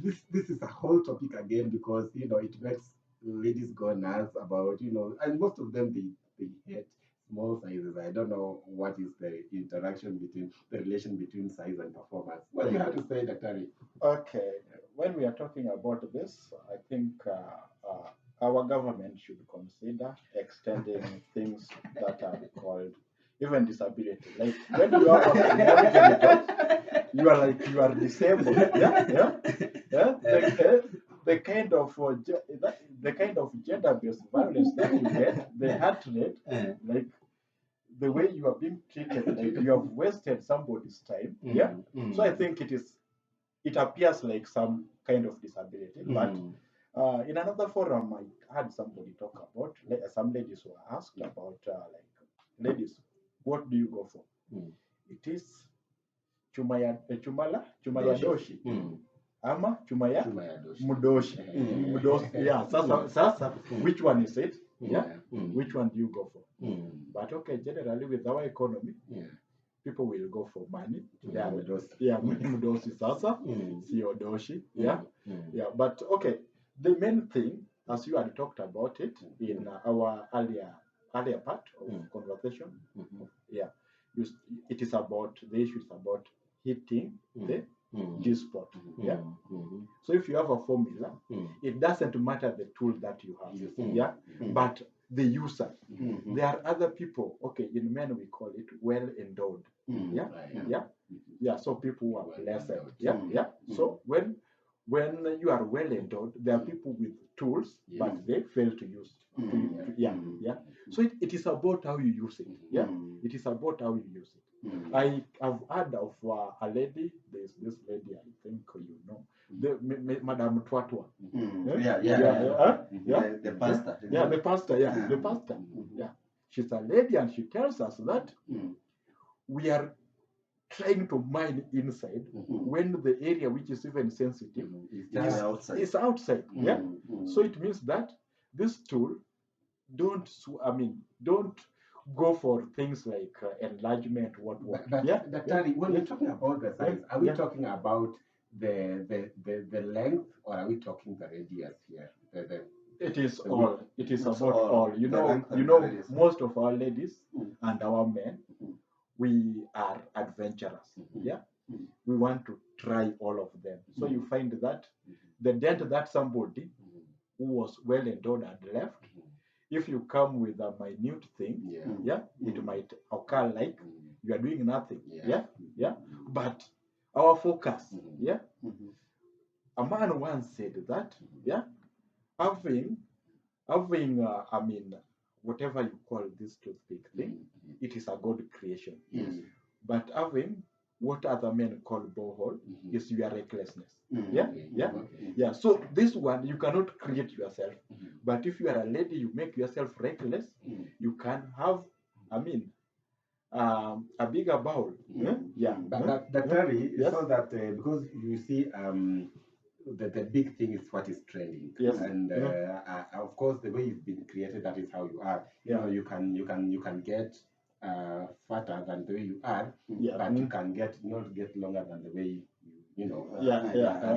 this is a whole topic again, because it makes ladies go nuts about and most of them they hate small sizes. I don't know what is the relation between size and performance. What do you have to say, Dr. Okay, when we are talking about this, I think our government should consider extending things that are called even disability. Like when you are on a you are disabled. The kind of gender-based violence that you get, the heart rate, like the way you are being treated, like you have wasted somebody's time. So I think it appears like some kind of disability. But in another forum, I had somebody talk about, some ladies were asked about, ladies, what do you go for? It is chumaya doshi. Ama chumaya mudoshi. Yeah, sasa, which one is it? Which one do you go for? But okay, generally with our economy, people will go for money. Mudoshi sasa, sio doshi. But okay, the main thing, as you had talked about it in our earlier part of conversation, it is about, the issue is about hitting the G-spot. Yeah. So if you have a formula, it doesn't matter the tool that you have. Yeah. But the user. There are other people. Okay, in men we call it well endowed. Yeah. Yeah. So people who are blessed. Yeah. Yeah. So when you are well endowed, there are people with tools, but they fail to use. Yeah. So it is about how you use it. Yeah. It is about how you use it. I have heard of a lady. There's this lady, I think you know, Madame Twatwa. The pastor. Yeah, the pastor. Yeah, the pastor. Yeah, she's a lady, and she tells us that we are trying to mine inside when the area which is even sensitive is outside. Yeah. So it means that this tool don't go for things like enlargement, what. Daktari, when you're talking about the size, are we talking about the length, or are we talking the radius here? It is all. It is about all. You know, most of our ladies and our men, we are adventurous. Yeah. We want to try all of them. So you find that the dent that somebody who was well endowed had left, if you come with a minute thing, it might occur like you are doing nothing. Yeah. But our focus, a man once said that, having whatever you call this toothpick thing, it is a God creation. But having what other men call borehole is your recklessness. Yeah. So this one you cannot create yourself. But if you are a lady, you make yourself reckless. You can have, a bigger bowl. But Daktari, so that because you see, the big thing is what is trending. And of course, the way you've been created, that is how you are. You know, you can get fatter than the way you are, but you can not get longer than the way you know. I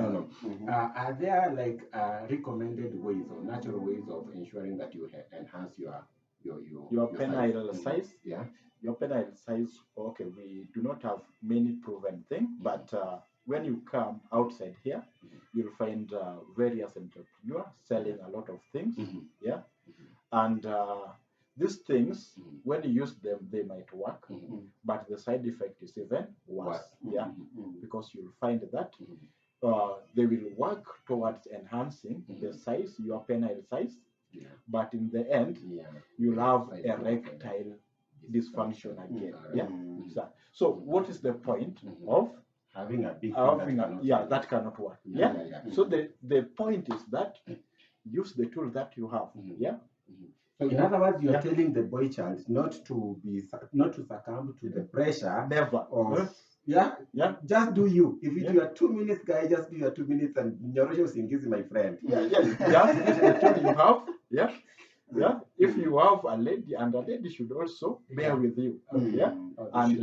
don't know. Are there like recommended ways or natural ways of ensuring that you enhance your penile size? Yeah. Your penile size. Okay, we do not have many proven things, but when you come outside here, you'll find various entrepreneurs selling a lot of things. Yeah. And these things, when you use them, they might work, but the side effect is even worse. Yeah. Because you'll find that they will work towards enhancing the size, your penile size, but in the end, you'll have erectile dysfunction again. So what is the point of having a big that cannot work? So the point is that use the tool that you have. So in other words, you're telling the boy child not to succumb to the pressure. Never. Of, just do you. If you are 2 minutes, guy, just do your 2 minutes and Nyorosho Singizi, my friend. Just use the tool you have. If you have a lady, and a lady should also bear with you. And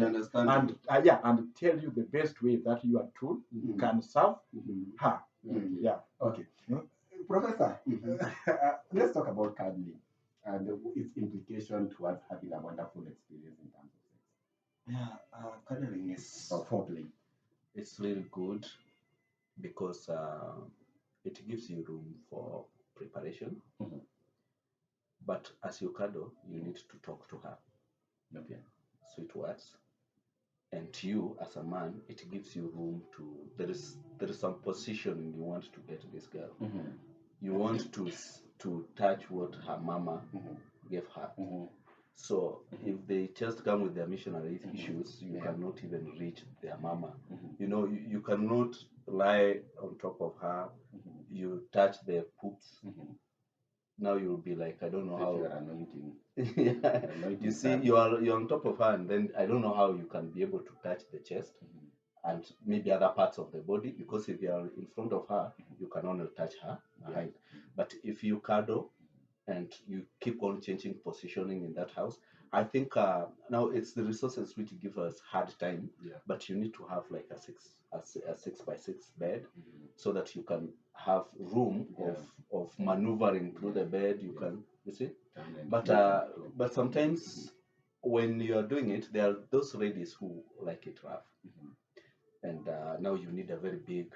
understand. And tell you the best way that your tool can serve her. Okay. Professor, let's talk about cuddling and its implication towards having a wonderful experience in terms of sex. Cuddling is foreplay. It's really good because it gives you room for preparation. But as you cuddle, you need to talk to her. Sweet words. And you, as a man, it gives you room to. There is some positioning you want to get this girl. You want to touch what her mama gave her. So if they just come with their missionary issues, you cannot even reach their mama. You know, you cannot lie on top of her. You touch their poops. Now you'll be like, I don't know how. You're anointing. You see, you're on top of her, and then I don't know how you can be able to touch the chest and maybe other parts of the body, because if you are in front of her, you can only touch her behind. But if you cuddle and you keep on changing positioning in that house, I think now it's the resources which give us hard time. But you need to have like a 6x6 bed, so that you can have room of maneuvering through the bed. You can, you see. But sometimes when you are doing it, there are those ladies who like it rough. and now you need a very big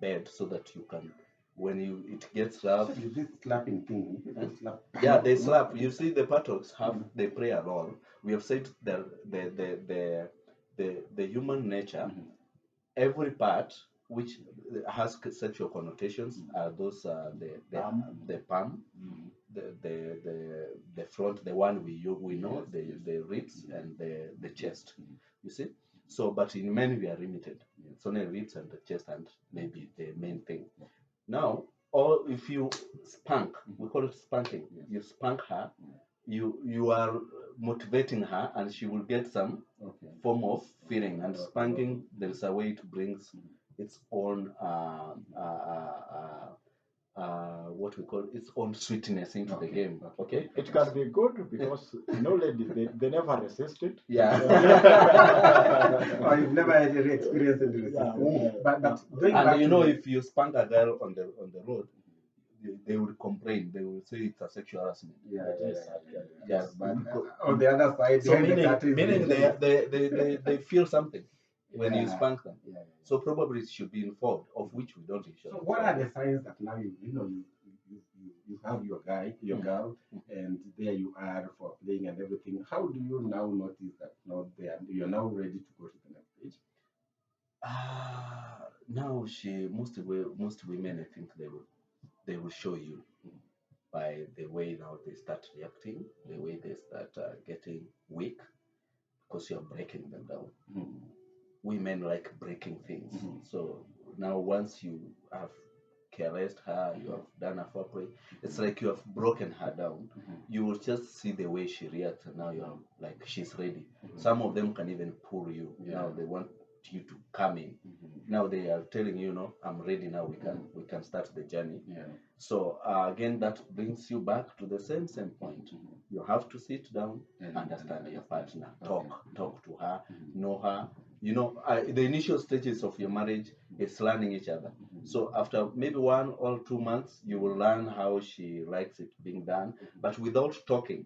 bed so that you can, when it gets rough. Actually, this slapping thing, Huh? slap. Yeah, they slap. You see, the patrols they play a role. We have said that the human nature, every part which has sexual connotations are those the palm, the front, the one we know, the ribs and the chest. You see, so but in men we are limited. It's only ribs and the chest and maybe the main thing. Now, or if you spank, we call it spanking. You spank her, you are motivating her, and she will get some form of feeling. And spanking, there is a way it brings its own what we call its own sweetness into the game. Okay, It can be good because ladies they never resist it. Yeah. Or you've never had any experience in the resistance. But going back And to if you spank a girl on the road, they will complain. They will say it's a sexual harassment. Yes, but on the other side, So meaning they feel something when you spank them. Yeah. So probably it should be informed, of which we don't usually. So what are the signs that now you have your guy, your girl, and there you are for playing and everything? How do you now notice that you're now ready to go to the next stage? Now most women, I think they will show you by the way now they start reacting, the way they start getting weak, because you're breaking them down. Women like breaking things. So now once you have caressed her, you have done a foreplay, it's like you have broken her down. You will just see the way she reacts, and now you're like she's ready. Some of them can even pull you. Now they want you to come in. Now they are telling you, I'm ready now. We can start the journey. So again, that brings you back to the same point. You have to sit down, understand your partner, talk to her, know her. The initial stages of your marriage is learning each other. So after maybe 1 or 2 months, you will learn how she likes it being done. But without talking,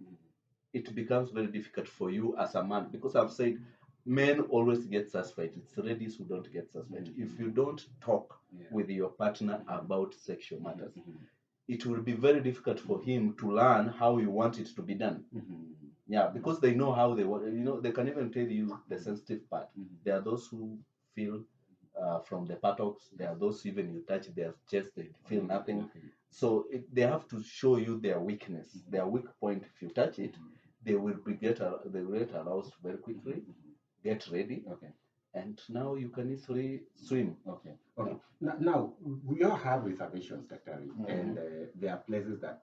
it becomes very difficult for you as a man, because I've said men always get satisfied. It's ladies who don't get satisfied. If you don't talk with your partner about sexual matters, it will be very difficult for him to learn how you want it to be done. Yeah, because they know how they want. They can even tell you the sensitive part. There are those who feel from the buttocks. There are those even you touch their chest, they feel nothing. So they have to show you their weakness, their weak point. If you touch it, they will get aroused very quickly. Get ready. And now you can easily swim. Now, we all have reservations, Dr. And there are places that,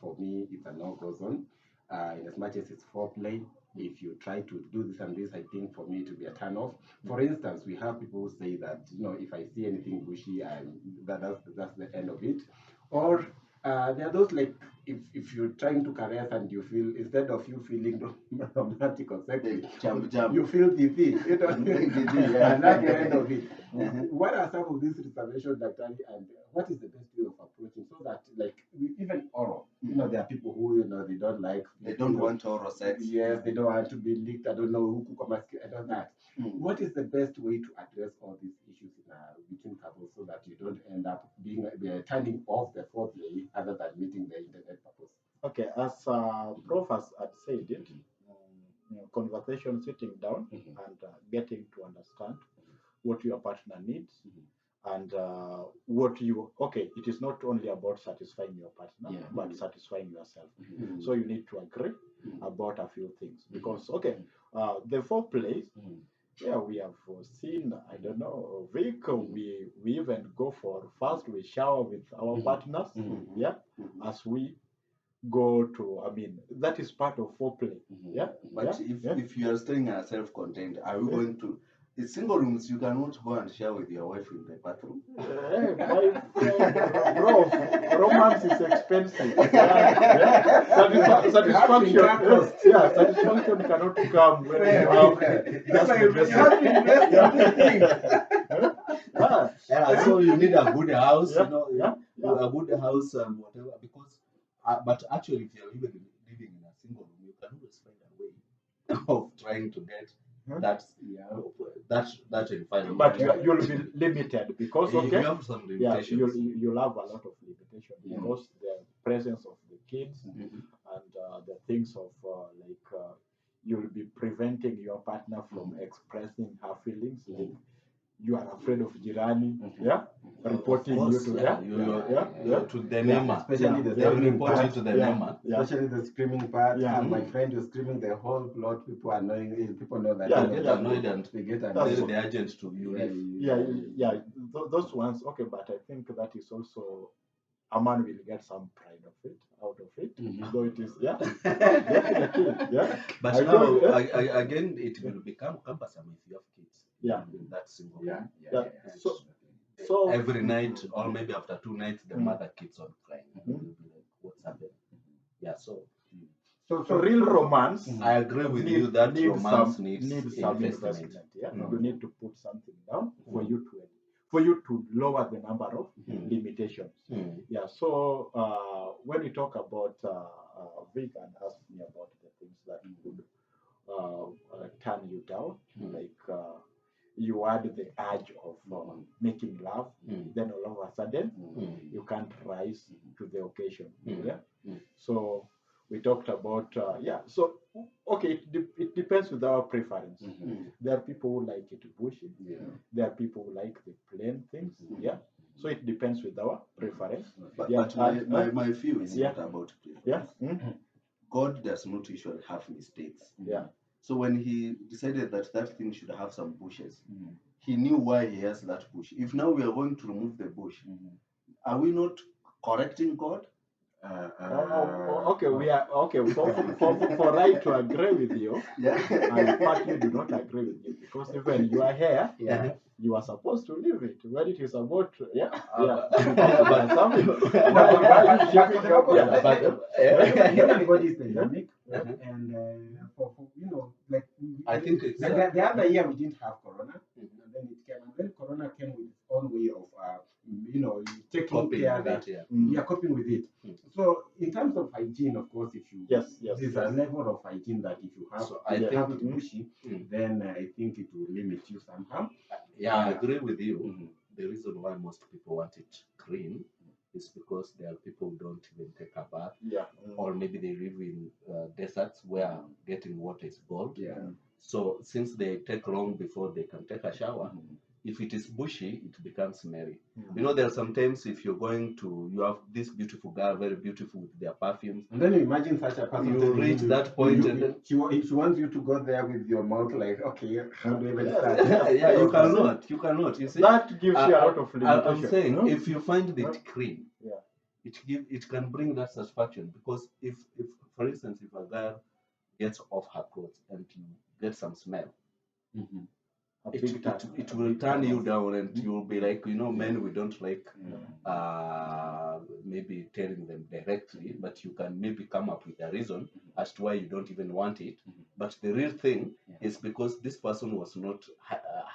for me, it's a no-go zone. In as much as it's foreplay, if you try to do this and this, I think for me it will be a turn-off. For instance, we have people who say that, if I see anything bushy, that's the end of it. Or there are those like, if you're trying to caress and you feel, instead of you feeling romantic or sexy, you feel the and that's the end of it. What are some of these reservations, Dr. And what is the best way of approaching, so that, like, even oral, there are people who, they don't like, They don't want oral sex. Yes, they don't want to be licked. I don't know who could come and all that. What is the best way to address all these issues between couples, so that you don't end up being turning off the foreplay other than meeting the intended purpose? Okay, as Prof had said it, conversation, sitting down and getting to understand what your partner needs and it is not only about satisfying your partner, but satisfying yourself. So you need to agree about a few things, because the foreplay, we have seen, I don't know, Vic, we even go for first we shower with our partners, as we go to, that is part of foreplay. But if you are staying self-contained, are you going to, in single rooms, you cannot go and share with your wife in the bathroom? My friend, bro, romance is expensive. Satisfaction cannot come when you have just the so you need a good house, a good house and whatever, because but actually if you're living in a single room, you can always find a way of trying to get that's Yeah. that environment. But you'll be limited because you okay, have some yeah, limitations. you'll have a lot of limitation Yeah. because the presence of the kids Mhm. and the things of you'll be preventing your partner from expressing her feelings. Like you are afraid of jirani, yeah, reporting Of you course, to yeah, them. you're to the NEMA. Especially the They'll screaming report you part. to the Yeah. NEMA. Especially the screaming part. Yeah. My friend was screaming the whole plot. People are annoying. People know that Yeah, they They get get annoyed and They get That's tell annoyed. the agent to you leave. Those ones. Okay, but I think that is also a man will get some pride of it out of it. Mhm. So it is definitely, yeah. But I now, told you, again, it will become cumbersome if you have kids. Yeah. In that single Yeah. home. Yeah. And So every night, or maybe after 2 nights, the mother keeps on crying. You'll be like, what's happening? Yeah, so So real romance. I agree with you that romance needs some investment. investment. Yeah, Mm. you need to put something down for you to lower the number of limitations. Mm. Yeah. So when you talk about Vic and asked me about the things that could turn you down, like you had the urge of making love, then all of a sudden you can't rise to the occasion. Yeah. So we talked about so okay, it depends with our preference. There are people who like it bushy. There are people who like the plain things. Yeah. So it depends with our preference. But, Yeah, my view is yeah. not about preference. Yeah. God does not usually have mistakes. Yeah. So when he decided that that thing should have some bushes, he knew why he has that bush. If now we are going to remove the bush, are we not correcting God? Okay, we are okay. For I to agree with you, I partly do not agree with you because even you are here, you are supposed to leave it when it is about everybody is dynamic, and for like I think it's like the other year we didn't have Corona, and then it came, and then Corona came with its own way of taking coping care with that it, coping with it. So in terms of hygiene, of course, if you there's a level of hygiene that if you have So I have think- it bushy, then I think it will limit you somehow. Yeah, I agree with you. The reason why most people want it clean is because there are people who don't even take a bath, or maybe they live in deserts where getting water is boiled. So since they take long before they can take a shower, if it is bushy, it becomes smelly. You know, there are sometimes if you're going to, you have this beautiful girl, very beautiful with their perfumes. And then you imagine such a person. You reach that point and then she wants you to go there with your mouth like, okay, how do I even start? you cannot. You see, that gives you a lot of limitation. I'm saying if you find it clean, it can bring that satisfaction, because if for instance, if a girl gets off her clothes and you get some smell, it will turn you down, and you'll be like, men, we don't like maybe telling them directly, but you can maybe come up with a reason as to why you don't even want it. But the real thing is because this person was not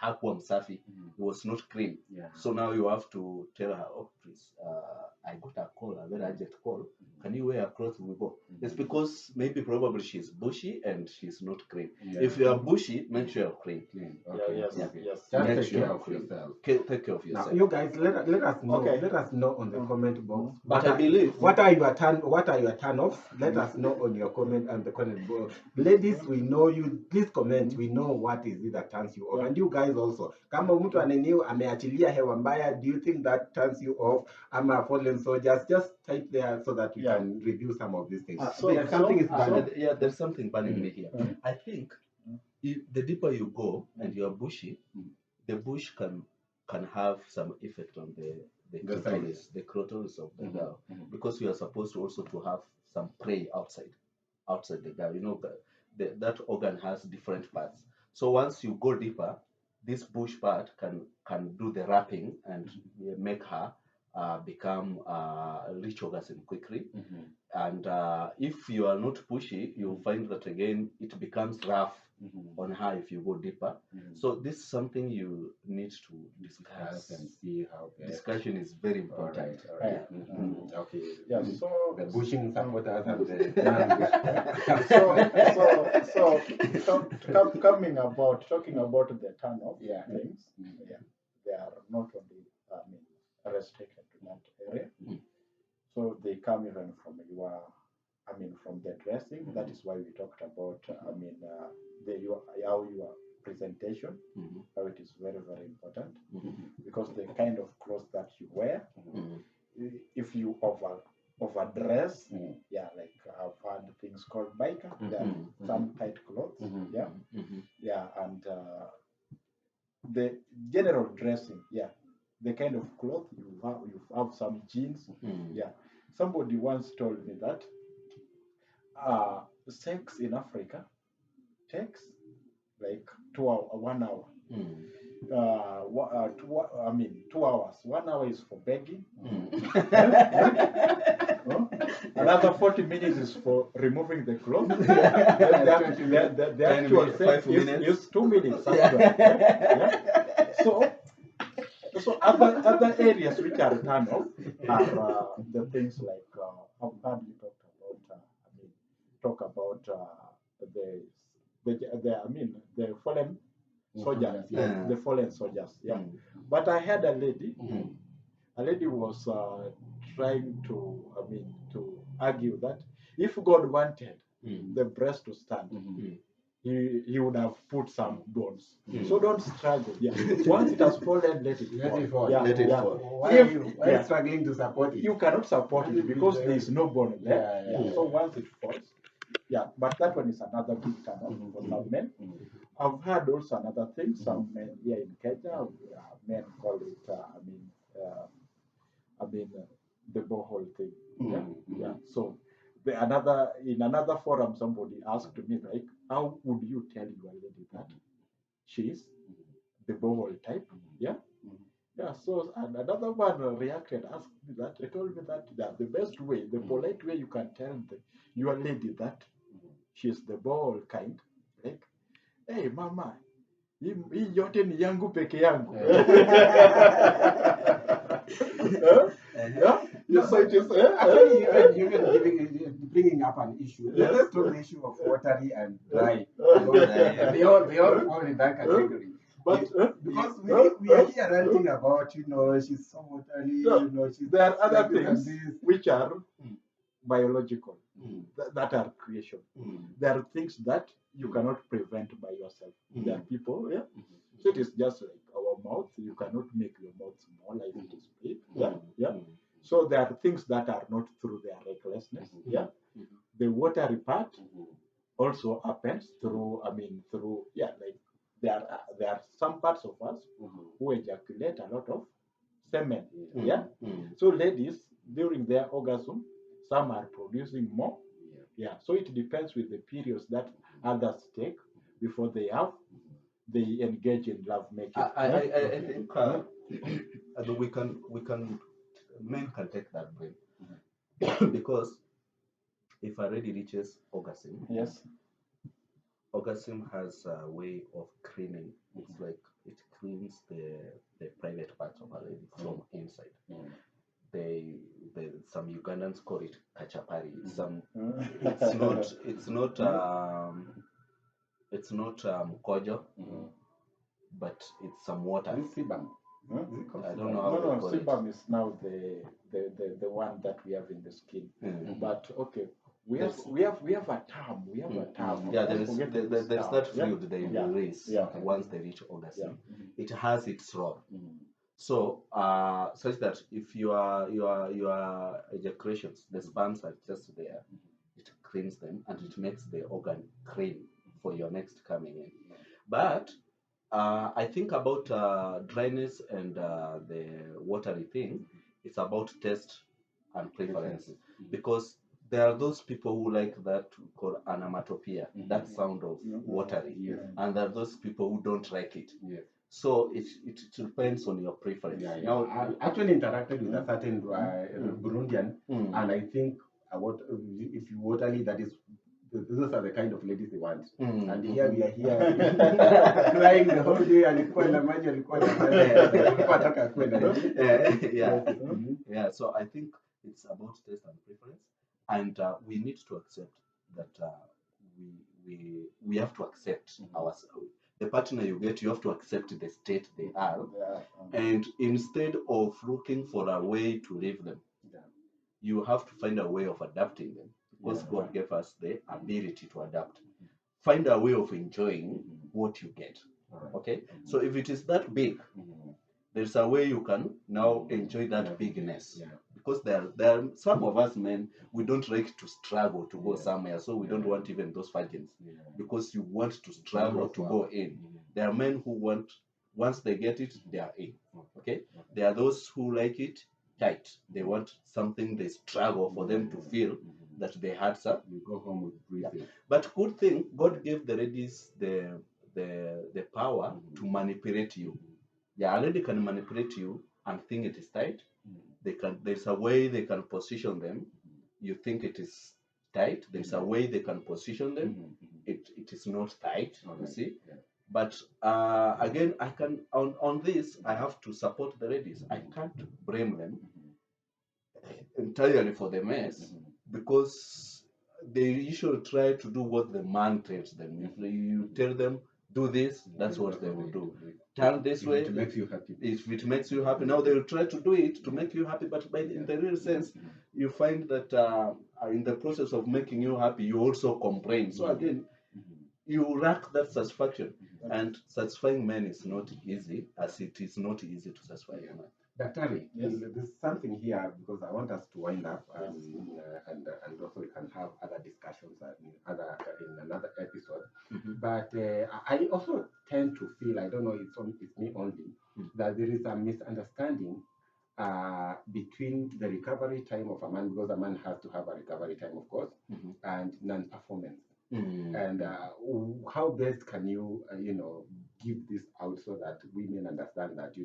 hakuwa msafi, he was not clean. So now you have to tell her, oh please, I got a call, a very urgent call, can you wear a cloth we go? It's because maybe probably she's bushy and she's not clean. If you are bushy, make sure you're clean. Yes. Yes. Just Make take sure care you're of clean. yourself. Take care of Now, yourself. you guys, let us know. Okay. Let us know on the comment box. But I believe What are your turn offs? Let us know on your comment and the comment box. Ladies, we know you. Please comment. We know what is it that turns you off, and you guys also. Kama mtu aneniu ameachilia hewa mbaya, do you think that turns you off? I'm a fallen soldier. Just type there so that we can review some of these things. There's something burning me here. I think the deeper you go and you're bushy, the bush can have some effect on the clitoris of the girl, because you are supposed to also to have some prey outside the girl. You know, that organ has different parts. So once you go deeper, this bush part can do the wrapping and make her become reach orgasm quickly. Mhm. And if you are not pushy, you'll find that again it becomes rough Mhm. on her if you go deeper. Mhm. So this is something you need to Discuss discuss. and see how best. Discussion is very All important. right, all right. Yeah. Mhm. Okay. Yeah, Mhm. so The bushing supporters and the talking about the turn-off Yeah. things, Mhm. yeah, they are not only restricted to that area. Mm. So they come even from from the dressing. That is why we talked about, how your presentation, Mhm. how it is very, very important, Mhm. because the kind of clothes that you wear, Mhm. if you overdress, Mhm. yeah, like I've had things called biker, there are Mhm. some tight clothes, Mhm. yeah, Mhm. yeah, and the general dressing, yeah, the kind of cloth you have some jeans, Mhm. yeah. Somebody once told me that sex in Africa takes like 1 hour. Mhm. 2 hours. 1 hour is for begging. Mhm. Another 40 minutes is for removing the clothes. The 10 actual minutes, sex 5 minutes. is 2 minutes. Actually. Yeah. So other areas which are turned off are the things like I've heard you talk about the fallen soldiers, Yeah. the fallen soldiers, yeah. Mhm. But I had a lady. Mhm. A lady was trying to argue that if God wanted Mhm. the breast to stand, Mhm. he would have put some bones. Mm. So don't struggle. Yeah. Once it has fallen, let it Let fall. it fall. Yeah. Let it yeah. fall. Why are you struggling to support it? You cannot support it because there is no bone there. Yeah, yeah. So once it falls, yeah. But that one is another big turn off for some men. Mhm. I've heard also another thing. Some men here in Kenya, men call it, the borehole thing. Yeah, Mhm. yeah. So in another forum, somebody asked me like, how would you tell your lady that she's the borehole type? Yeah, yeah. So and another one reacted, asked me that. They told me that the best way, the polite way you can tell your lady that she's the borehole kind, like, hey mama, hii yote ni yangu peke yangu. Yeah? No, So it is, actually, even bringing up an issue. Let's talk the issue of watery and dry. They all fall in that category. But Because we are here ranting about, she's so watery, she's there are other like this and things this. which are biological, Mm. that are creation. Mm. There are things that you cannot prevent by yourself. There are people, yeah. So it is just like our mouth. You cannot make your mouth small if it is big. Yeah, yeah. So there are things that are not through their recklessness. Yeah. The watery part also happens through, like there are some parts of us who ejaculate a lot of semen. Yeah. So ladies, during their orgasm, some are producing more. Yeah. So it depends with the periods that others take before they engage in love making. I think men can take that break because if a lady reaches orgasm, Yes. orgasm has a way of cleaning. It's like it cleans the private parts of a lady from inside. Some Ugandans call it kachapari. It's not kojo, but it's some water. Is it sebum? I don't know how No, they call sebum is now the one that we have in the skin. But okay, we have a term. We have a term. Yeah, there's that fluid they release once they reach orgasm. It has its role. So such that if your ejaculations, the sperms are just there, it cleans them and it makes the organ clean for your next coming in. But I think about dryness and the watery thing, it's about taste and preference. Because there are those people who like that called onomatopoeia, that sound of watery, and there are those people who don't like it. So it depends on your preference. Yeah, yeah. Now, I actually interacted with a certain Burundian, mm, and I think what if you waterly, that is, those are the kind of ladies they want. mm, And here we are here crying the whole day, alikuwa na maji, alikuwa na maji, alikuwa ataka kwenda. yeah, Mhm. yeah. So I think it's about taste and preference, and we need to accept that we have to accept the partner you get. You have to accept the state they are, and instead of looking for a way to leave them, you have to find a way of adapting them, because God gave us the ability to adapt. Find a way of enjoying what you get. Okay, so if it is that big, there's a way you can now enjoy that bigness. Because there are some of us men, we don't like to struggle to go somewhere, so we don't want even those virgins, because you want to struggle to go in. There are men who want, once they get it, they are in. Okay, there are those who like it tight. They want something they struggle for them to feel that they had some. You go home with breathing. But good thing, God gave the ladies the power to manipulate you. Yeah, a lady can manipulate you and think it is tight. They can. There's a way they can position them. You think it is tight. There's a way they can position them. It is not tight. You see. But again, I can on this I have to support the ladies. I can't blame them entirely for the mess, because they usually try to do what the man tells them. If you tell them do this, that's what they will do. Turn this way. It makes you happy. If it makes you happy, now they will try to do it to make you happy. But in the real sense, you find that in the process of making you happy, you also complain. So again, you lack that satisfaction. And satisfying men is not easy, as it is not easy to satisfy a man. Daktari, there's something here, because I want us to wind up, and also we can have other discussions in another episode. But I also tend to feel, I don't know, it's me only, that there is a misunderstanding between the recovery time of a man, because a man has to have a recovery time, of course, and non-performance. And how best can you, give this out so that women understand that,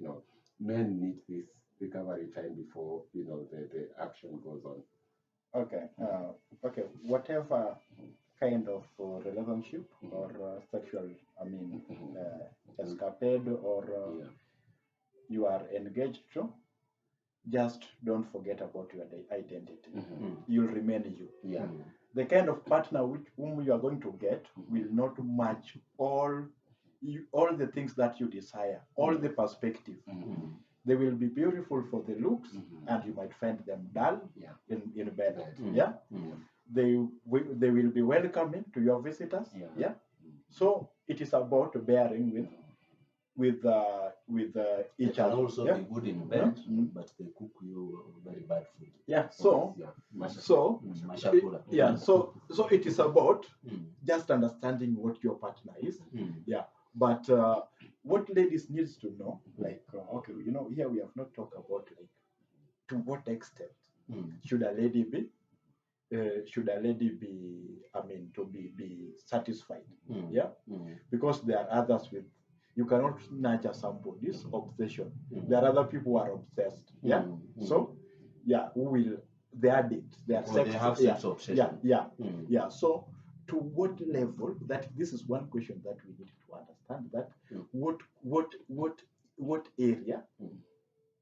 men need this recovery time before, the action goes on. Okay. Okay. Whatever kind of relationship or sexual, escapade or you are engaged to, just don't forget about your identity. You'll remain you. Yeah. The kind of partner whom you are going to get will not match all the things that you desire, all the perspective. They will be beautiful for the looks, and you might find them dull in bed. Yeah. They will be welcoming to your visitors. Yeah. So it is about bearing with each Can other. also be good in bed, but they cook you very bad food. Yeah. So it is about just understanding what your partner is. Yeah. But what ladies needs to know, like, here we have not talked about, like, to what extent should a lady be, to be satisfied? Yeah. Because there are others with, you cannot nurture somebody's obsession. There are other people who are obsessed. Yeah. So, who will, they are addicts. They are They have sex obsession. Yeah. So, to what level? That this is one question that we need to understand. That what area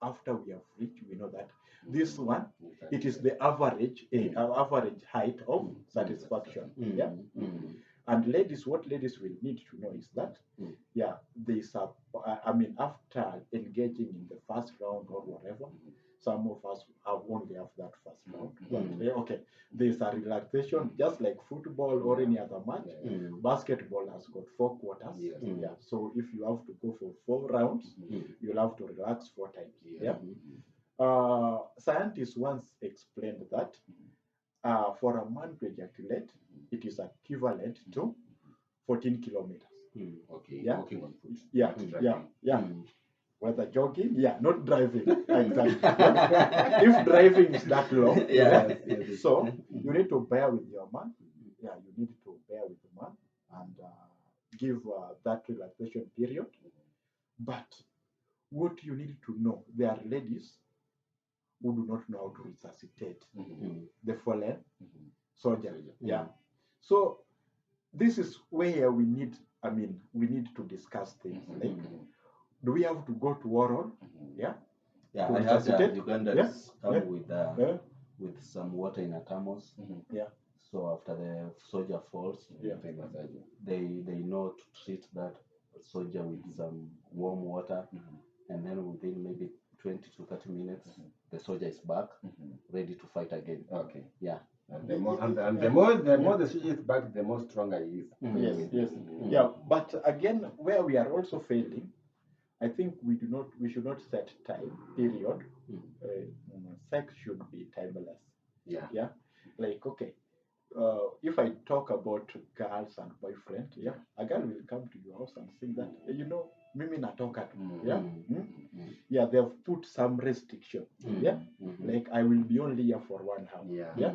after we have reached, we know that this one, it is the average height of satisfaction. Yeah. And ladies, what ladies will need to know is that, there's after engaging in the first round or whatever, some of us have only have that first round. But, there's a relaxation, just like football or any other match. Basketball has got 4 quarters. Yeah. So if you have to go for 4 rounds, you'll have to relax 4 times. Yeah. Scientists once explained that for a man to ejaculate, it is equivalent to 14 kilometers. Okay. Yeah. Walking on foot. Yeah. Whether jogging, not driving. Exactly. If driving is that long, so you need to bear with your man. Yeah, you need to bear with the man and give that relaxation period. But what you need to know, there are ladies who do not know how to resuscitate the fallen soldier. Yeah. So this is where we need, we need to discuss things. Like, do we have to go to war? Yeah. Yeah, To I heard resuscitate? Ugandans come Yeah. with some water in a thermos. Yeah. So after the soldier falls, Yeah. they know to treat that soldier with some warm water, and then within maybe 20 to 30 minutes, the soldier is back, ready to fight again. Okay. Yeah. And the more the soldier is back, the more stronger he is. Yes. Yeah. But again, where we are also failing, I think we should not set time period. Sex should be timeless. Yeah. Yeah. Like, okay, if I talk about girls and boyfriend, yeah, a girl will come to your house and say that, mimi natoka tu. Yeah. Yeah, they have put some restriction. Yeah. Like, I will be only here for 1 hour. Yeah.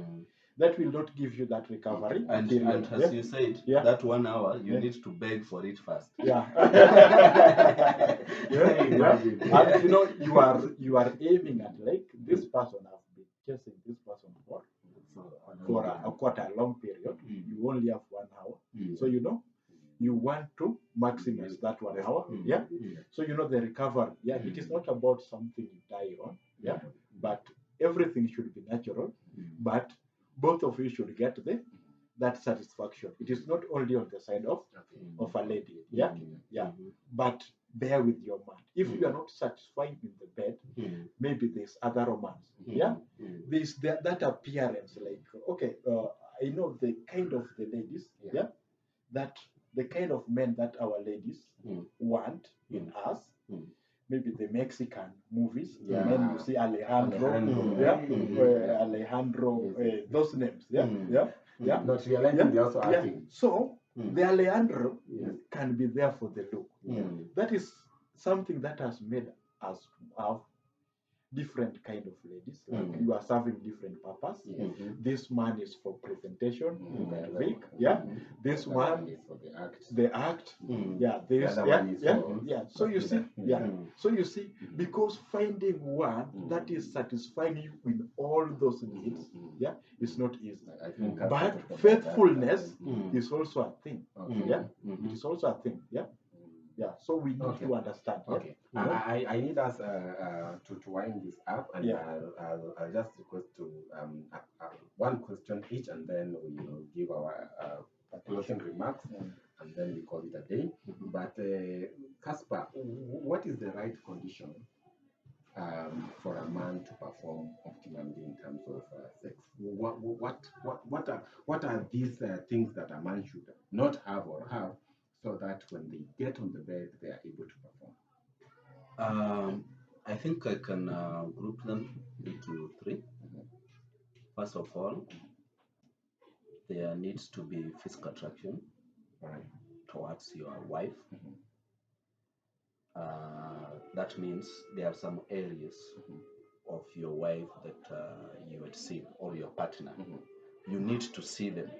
That will not give you that recovery. And as you said, that 1 hour, you need to beg for it first. Yeah. And you are aiming at, like, this person has been chasing this person for a quite a long period. You only have 1 hour. So you want to maximize that 1 hour. Yeah. So the recovery. Yeah, it is not about something you die on. Yeah. But everything should be natural. But both of you should get that satisfaction. It is not only on the side of a lady. Yeah. Yeah. But bear with your man. If you are not satisfied in the bed, maybe there's other romance. Yeah. There's that appearance, like, okay, I know the kind of the ladies, that the kind of men that our ladies want in us. Maybe the Mexican movies, the men you see, Alejandro, those names, yeah. Not realizing they're also acting. So the Alejandro can be there for the look. That is something that has made us have different kind of ladies. Like, you are serving different purpose. This man is for presentation, This one is for the act. The act, So you see, So you see, because finding one that is satisfying you in all those needs, is not easy. I think but faithfulness is also a thing. It is also a thing. Yeah, so we need to understand. Okay. I need us to wind this up, and I'll just request to one question each, and then we will give our closing remarks, and then we call it a day. But Casper, what is the right condition for a man to perform optimally in terms of sex? What are these things that a man should not have or have, so that when they get on the bed, they are able to perform? I think I can group them into 3. First of all, there needs to be physical attraction towards your wife. That means there are some areas of your wife that you had seen, or your partner. You need to see them.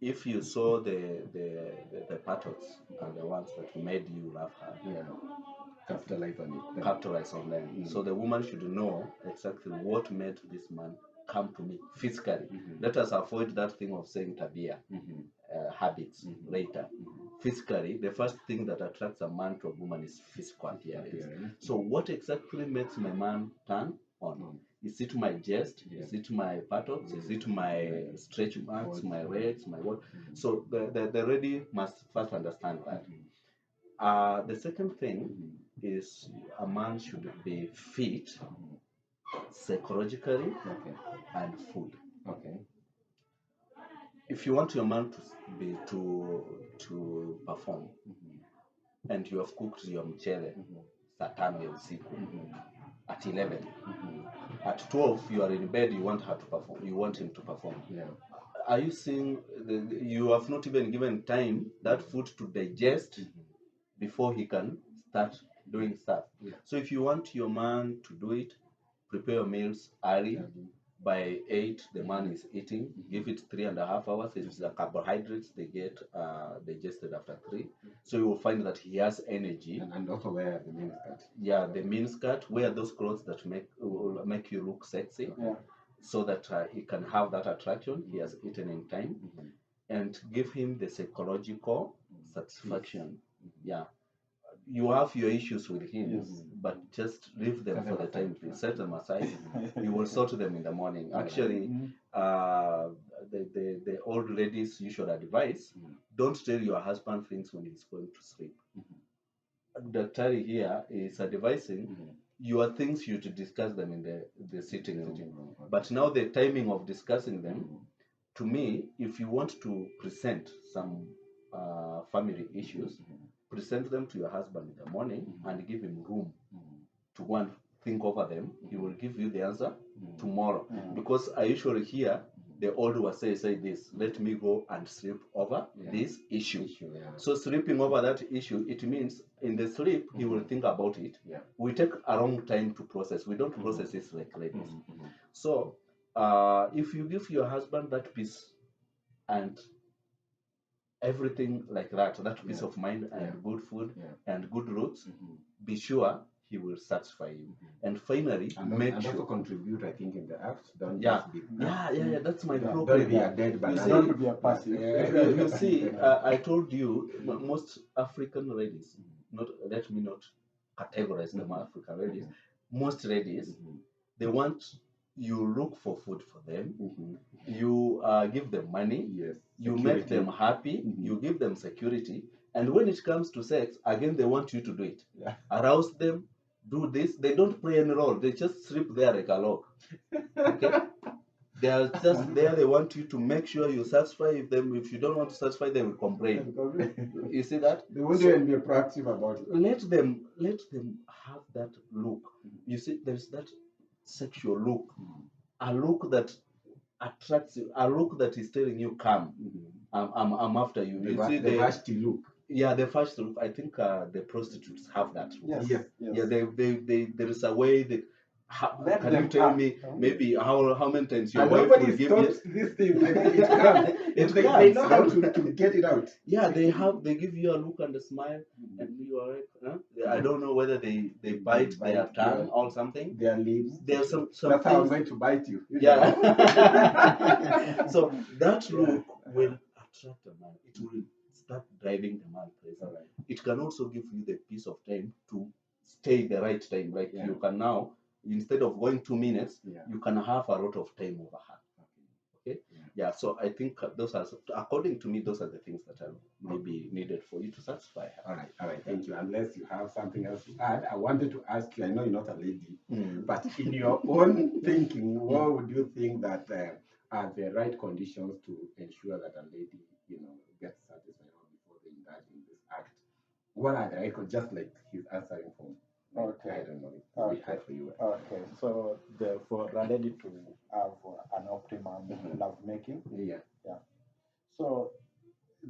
If you saw the patterns and the ones that made you love her, capitalize on them. So the woman should know exactly what made this man come to me physically. Let us avoid that thing of saying tabia, habits later. Physically, the first thing that attracts a man to a woman is physical appearance. So what exactly makes my man turn on? Is it my chest? Is it my buttocks? Is it my stretch marks, my legs, my what? So the lady must first understand that. The second thing is a man should be fit psychologically and food. If you want your man to perform, and you have cooked your mchele saa 5 ya usiku at 11, at 12 you are in bed, you want her to perform, you want him to perform. Are you seeing you have not even given time that food to digest before he can start doing stuff? So if you want your man to do it, prepare your meals early, by 8 the man is eating. Give it 3.5 hours. It's the carbohydrates they get digested after 3. So you will find that he has energy. And also wear the miniskirt. Yeah, the miniskirt. Wear those clothes that will make you look sexy. Yeah. So that he can have that attraction. He has eaten in time. And give him the psychological satisfaction. Yeah. You have your issues with him, but just leave them for the time being. Set them aside. You will sort them in the morning. Actually, the old ladies you should advise, don't tell your husband things when he's going to sleep. Dr. here is advising your things you to discuss them in the sitting room. But now the timing of discussing them, to me, if you want to present some family issues, present them to your husband in the morning and give him room to go and think over them. He will give you the answer tomorrow. Because I usually hear the old will say this, let me go and sleep over this issue. So sleeping over that issue, it means in the sleep, he will think about it. We take a long time to process. We don't process it like ladies. So if you give your husband that peace and everything like that peace of mind and good food and good roots, be sure he will satisfy you. And finally, make sure also contribute, I think, in the act. Don't yeah, just be, that's my problem. Don't be a dead banana. Don't be a passive. You see, I told you, most African ladies, let me not categorize them African ladies, most ladies, they want you look for food for them, you give them money, you make them happy, you give them security, and when it comes to sex, again they want you to do it. Arouse them, do this. They don't play any role. They just sleep there like a log. Okay? They are just there. They want you to make sure you satisfy them. If you don't want to satisfy them, will complain. You see that? They won't even be proactive about it. Let them have that look. You see, there's that sexual look, a look that attracts you, a look that is telling you, "Come, I'm after you." You see the hasty look. Yeah, the first look. I think the prostitutes have that. Yes. Yeah, they there is a way that. Let Can them you tell come. me maybe how many times your And wife nobody will give you? stops this thing. I mean, it comes. They know how to get it out. Yeah, they give you a look and a smile, and you are like, huh? I don't know whether they bite their tongue or something. Their lips. There's some That's how I'm things. going to bite you. Yeah. So that look will attract a man. It will start driving the man crazy. Right. It can also give you the peace of time to stay the right time. Like you can now, instead of going 2 minutes, you can have a lot of time over her. Okay. Yeah. So I think those are, according to me, those are the things that are maybe needed for you to satisfy her. All right. Thank you. Unless you have something else to add, I wanted to ask you. I know you're not a lady, but in your own thinking, what would you think that are the right conditions to ensure that a lady, gets satisfied before they indulge in this act? What are the right conditions? Just like he's answering for. Okay. I don't know. It's hard for you. Okay. So for a lady to have an optimum lovemaking. Yeah. So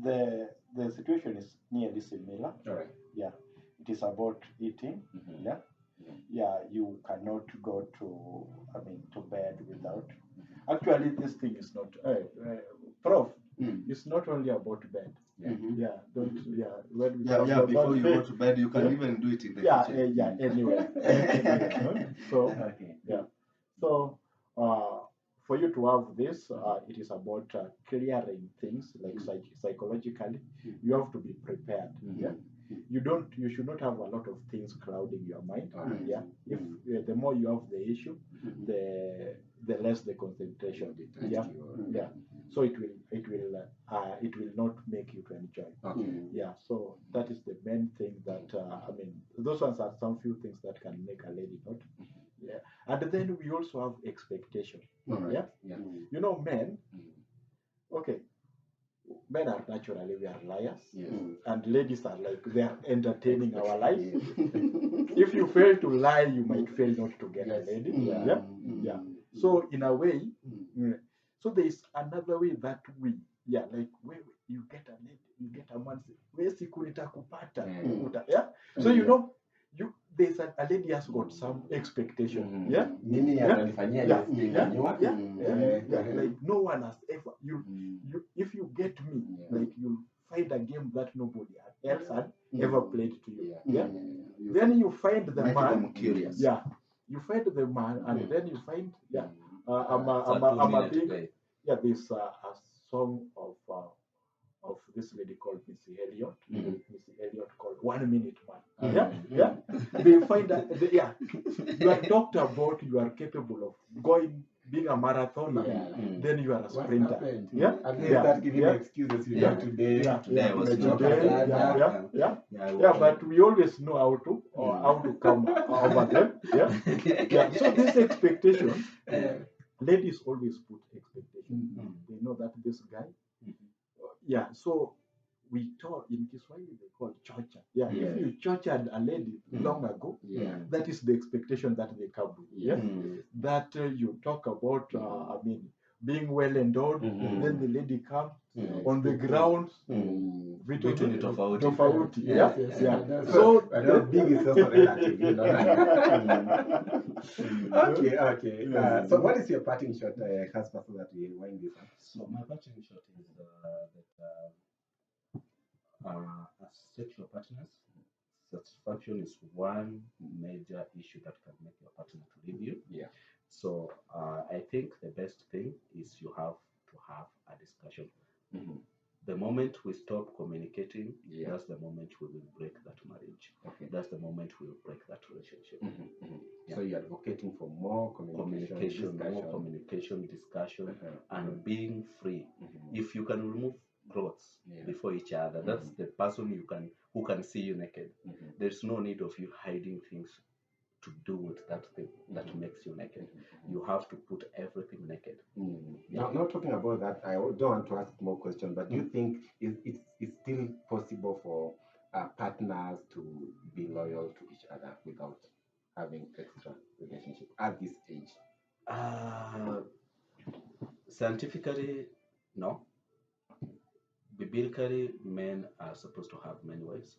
the situation is nearly similar. All right. Yeah. It is about eating. Yeah. You cannot go to bed without. Actually, this thing is not. Prof. It's not only about bed. Don't. Before you go to bed, you can even do it in the kitchen. Anyway. So So for you to have this, it is about clearing things like psychologically. You have to be prepared. You should not have a lot of things clouding your mind. If the more you have the issue, the less the concentration. So it will not make you to enjoy. So that is the main thing that those ones are some few things that can make a lady not. And then we also have expectation. Men. Okay. Men are naturally, we are liars, and ladies are like, they are entertaining our lies. If you fail to lie, you might fail not to get a lady. So in a way, so there is another way that we, like when you get a lady, you get a man, say, kupata. So there's a lady has got some expectation. Yeah. Nini Yeah. ananifanyia Yeah. hivi Yeah. nyuma. Yeah. Eh, Yeah. Like no one has ever you if you get me, Yeah. like you find a game that nobody else had Mm. ever played to you. Yeah. Yeah. Then you find the Make man. them curious. Yeah. You find the man, and then you find I'm It's a a 2-minute big play. there's a song of this lady called Missy Elliott. Missy Elliott called 1 Minute Man. Yeah. They find that you are talked about, you are capable of being a marathoner. Yeah. Then you are a What sprinter. happened? Yeah. At least Yeah. start giving Yeah. excuses. You Yeah. know, today. Today I was Nimechoka Today, sana. yeah, but we always know how to come over them. Yeah. So this expectation, ladies always put expectation. They know that this guy, so we taught in Kiswahili they call chocha. Yeah, if you chocha a lady long ago, that is the expectation that they come with. Yeah, that you talk about. Being well endowed, then the lady comes on the ground. Vitu ni tofauti. Tofauti. Yes. So big is also relative, you know. Okay. Yes. So what is your parting shot, Casper, so that we wind this up? So my parting shot is that as sexual partners, satisfaction is one major issue that can make your partner to leave you. Yeah. So I think the best thing is you have to have a discussion. The moment we stop communicating, that's the moment we will break that marriage. Okay. That's the moment we will break that relationship. So you're advocating for more communication, more communication, discussion, and being free. If you can remove clothes before each other, that's the person who can see you naked. There's no need of you hiding things to do with that thing that makes you naked. You have to put everything naked. Now, not talking about that, I don't want to ask more questions, but do you think it's still possible for partners to be loyal to each other without having extra relationship at this age? Scientifically, no. Biblically, men are supposed to have many wives.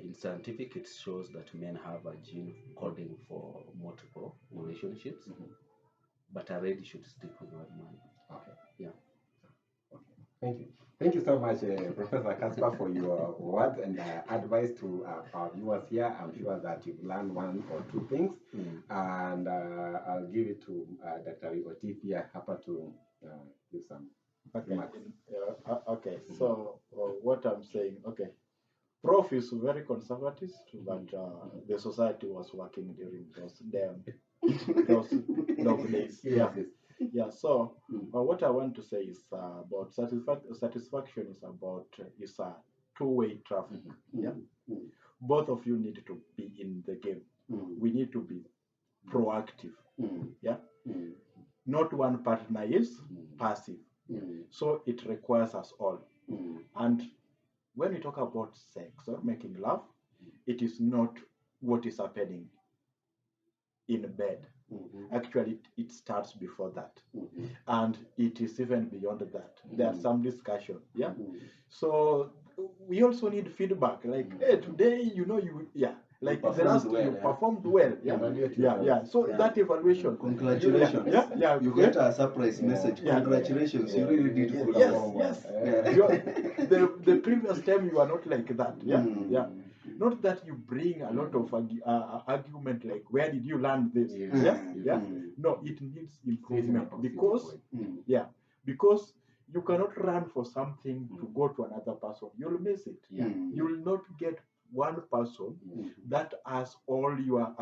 In scientific, it shows that men have a gene coding for multiple relationships, but a lady should stick with one man. Okay. Yeah. Okay. Thank you so much, Professor Casper, for your words and advice to our viewers here. I'm sure that you've learned one or two things, and I'll give it to Dr. Oty here, happy to give some remarks. Okay. So what I'm saying, Prof is very conservative, but the society was working during those long days. Yeah. So what I want to say is about satisfaction is a two-way traffic. Yeah. Both of you need to be in the game. We need to be proactive. Yeah. Not one partner is passive. So it requires us all. And when we talk about sex or making love, it is not what is happening in bed. Actually, it starts before that. And it is even beyond that. There's some discussion. Yeah. So we also need feedback. Like, hey, today, like the last you performed well. Yeah. So that evaluation. Congratulations. Yeah. You get a surprise message. Congratulations. You really did good. Yes. The previous time you are not like that. Yeah. Not that you bring a lot of argument like, where did you learn this? Yeah. No, it needs improvement because you cannot run for something to go to another person. You'll miss it. You will not get one person that has all your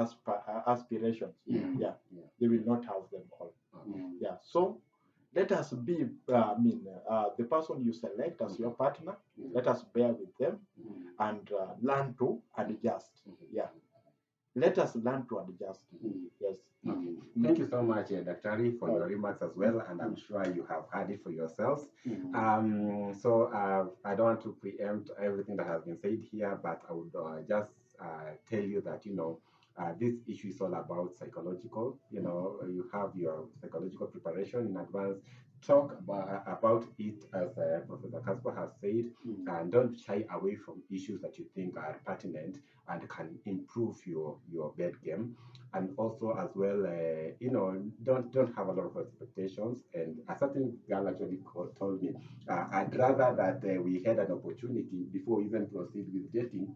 aspirations. They will not have them all. Yeah. So let us be, the person you select as your partner, let us bear with them and learn to adjust. Yeah. Let us learn to adjust. Yes. Thank you so much, Dr. for your remarks as well, and I'm sure you have heard it for yourselves. So I don't want to preempt everything that has been said here, but I would just tell you that, this issue is all about psychological. You have your psychological preparation in advance talk about it as Professor Casper has said, and don't shy away from issues that you think are pertinent and can improve your bed game. And also as well, don't have a lot of expectations. And a certain girl actually told me, I'd rather that we had an opportunity before we even proceed with dating.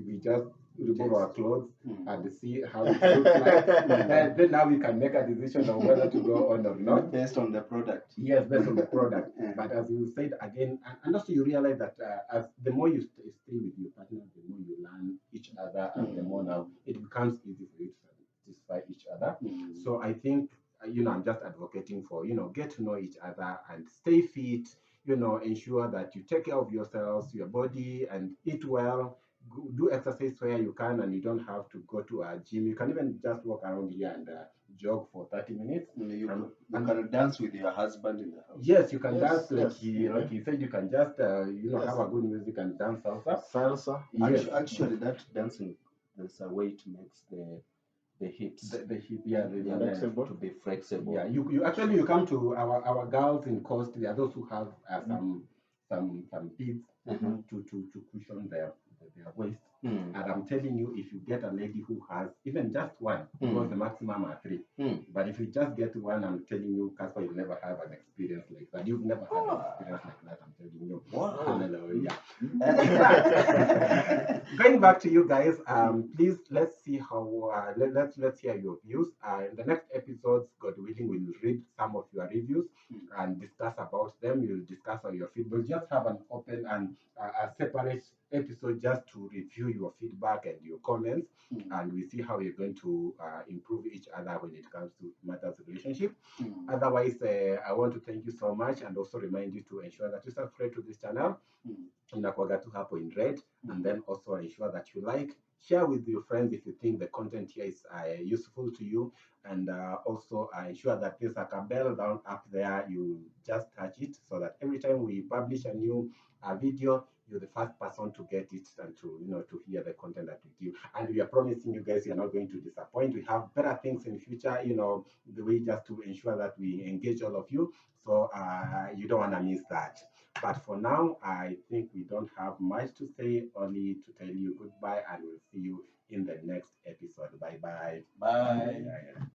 We just remove our clothes and see how it looks like. Then now we can make a decision on whether to go on or not. Based on the product. Yes, based on the product. But as you said again, and also you realize that as the more you stay with your partner, the more you learn each other, and the more now it becomes easy for you to satisfy each other. So I think I'm just advocating for get to know each other and stay fit. Ensure that you take care of yourselves, your body, and eat well. Do exercise where you can, and you don't have to go to a gym. You can even just walk around here and jog for 30 minutes. You can dance with your husband in the house. Yes, you can Yes, dance like yes, like he said. You can just Yes. have a good music and dance salsa. Salsa. Yes. Actually, that dancing, there's a way to make the hips The hip, yeah, Flexible. to be flexible. yeah. You actually you come to our girls in coast. There are those who have some beads to cushion their waist. And I'm telling you, if you get a lady who has even just one, because the maximum are 3. But if you just get one, I'm telling you, Casper, you'll never have an experience like that. You've never had an experience like that. I'm telling you. Wow. Hallelujah. Going back to you guys, please let's see how let's hear your views. In the next episodes, God willing, we'll read some of your reviews and discuss about them. We'll discuss on your feedback. Just have an open and a separate episode just to review your feedback and your comments, and we see how we're going to improve each other when it comes to matters of relationship. Otherwise, I want to thank you so much, and also remind you to ensure that you subscribe to this channel. Inakuwaga tu hapo in red, and then also ensure that you like, share with your friends if you think the content here is useful to you, and also ensure that there's like a bell down up there. You just touch it so that every time we publish a new video, you're the first person to get it and to hear the content that we give. And we are promising you guys, you're not going to disappoint. We have better things in future, the way just to ensure that we engage all of you. So you don't want to miss that. But for now, I think we don't have much to say, only to tell you goodbye, and we'll see you in the next episode. Bye-bye. Bye.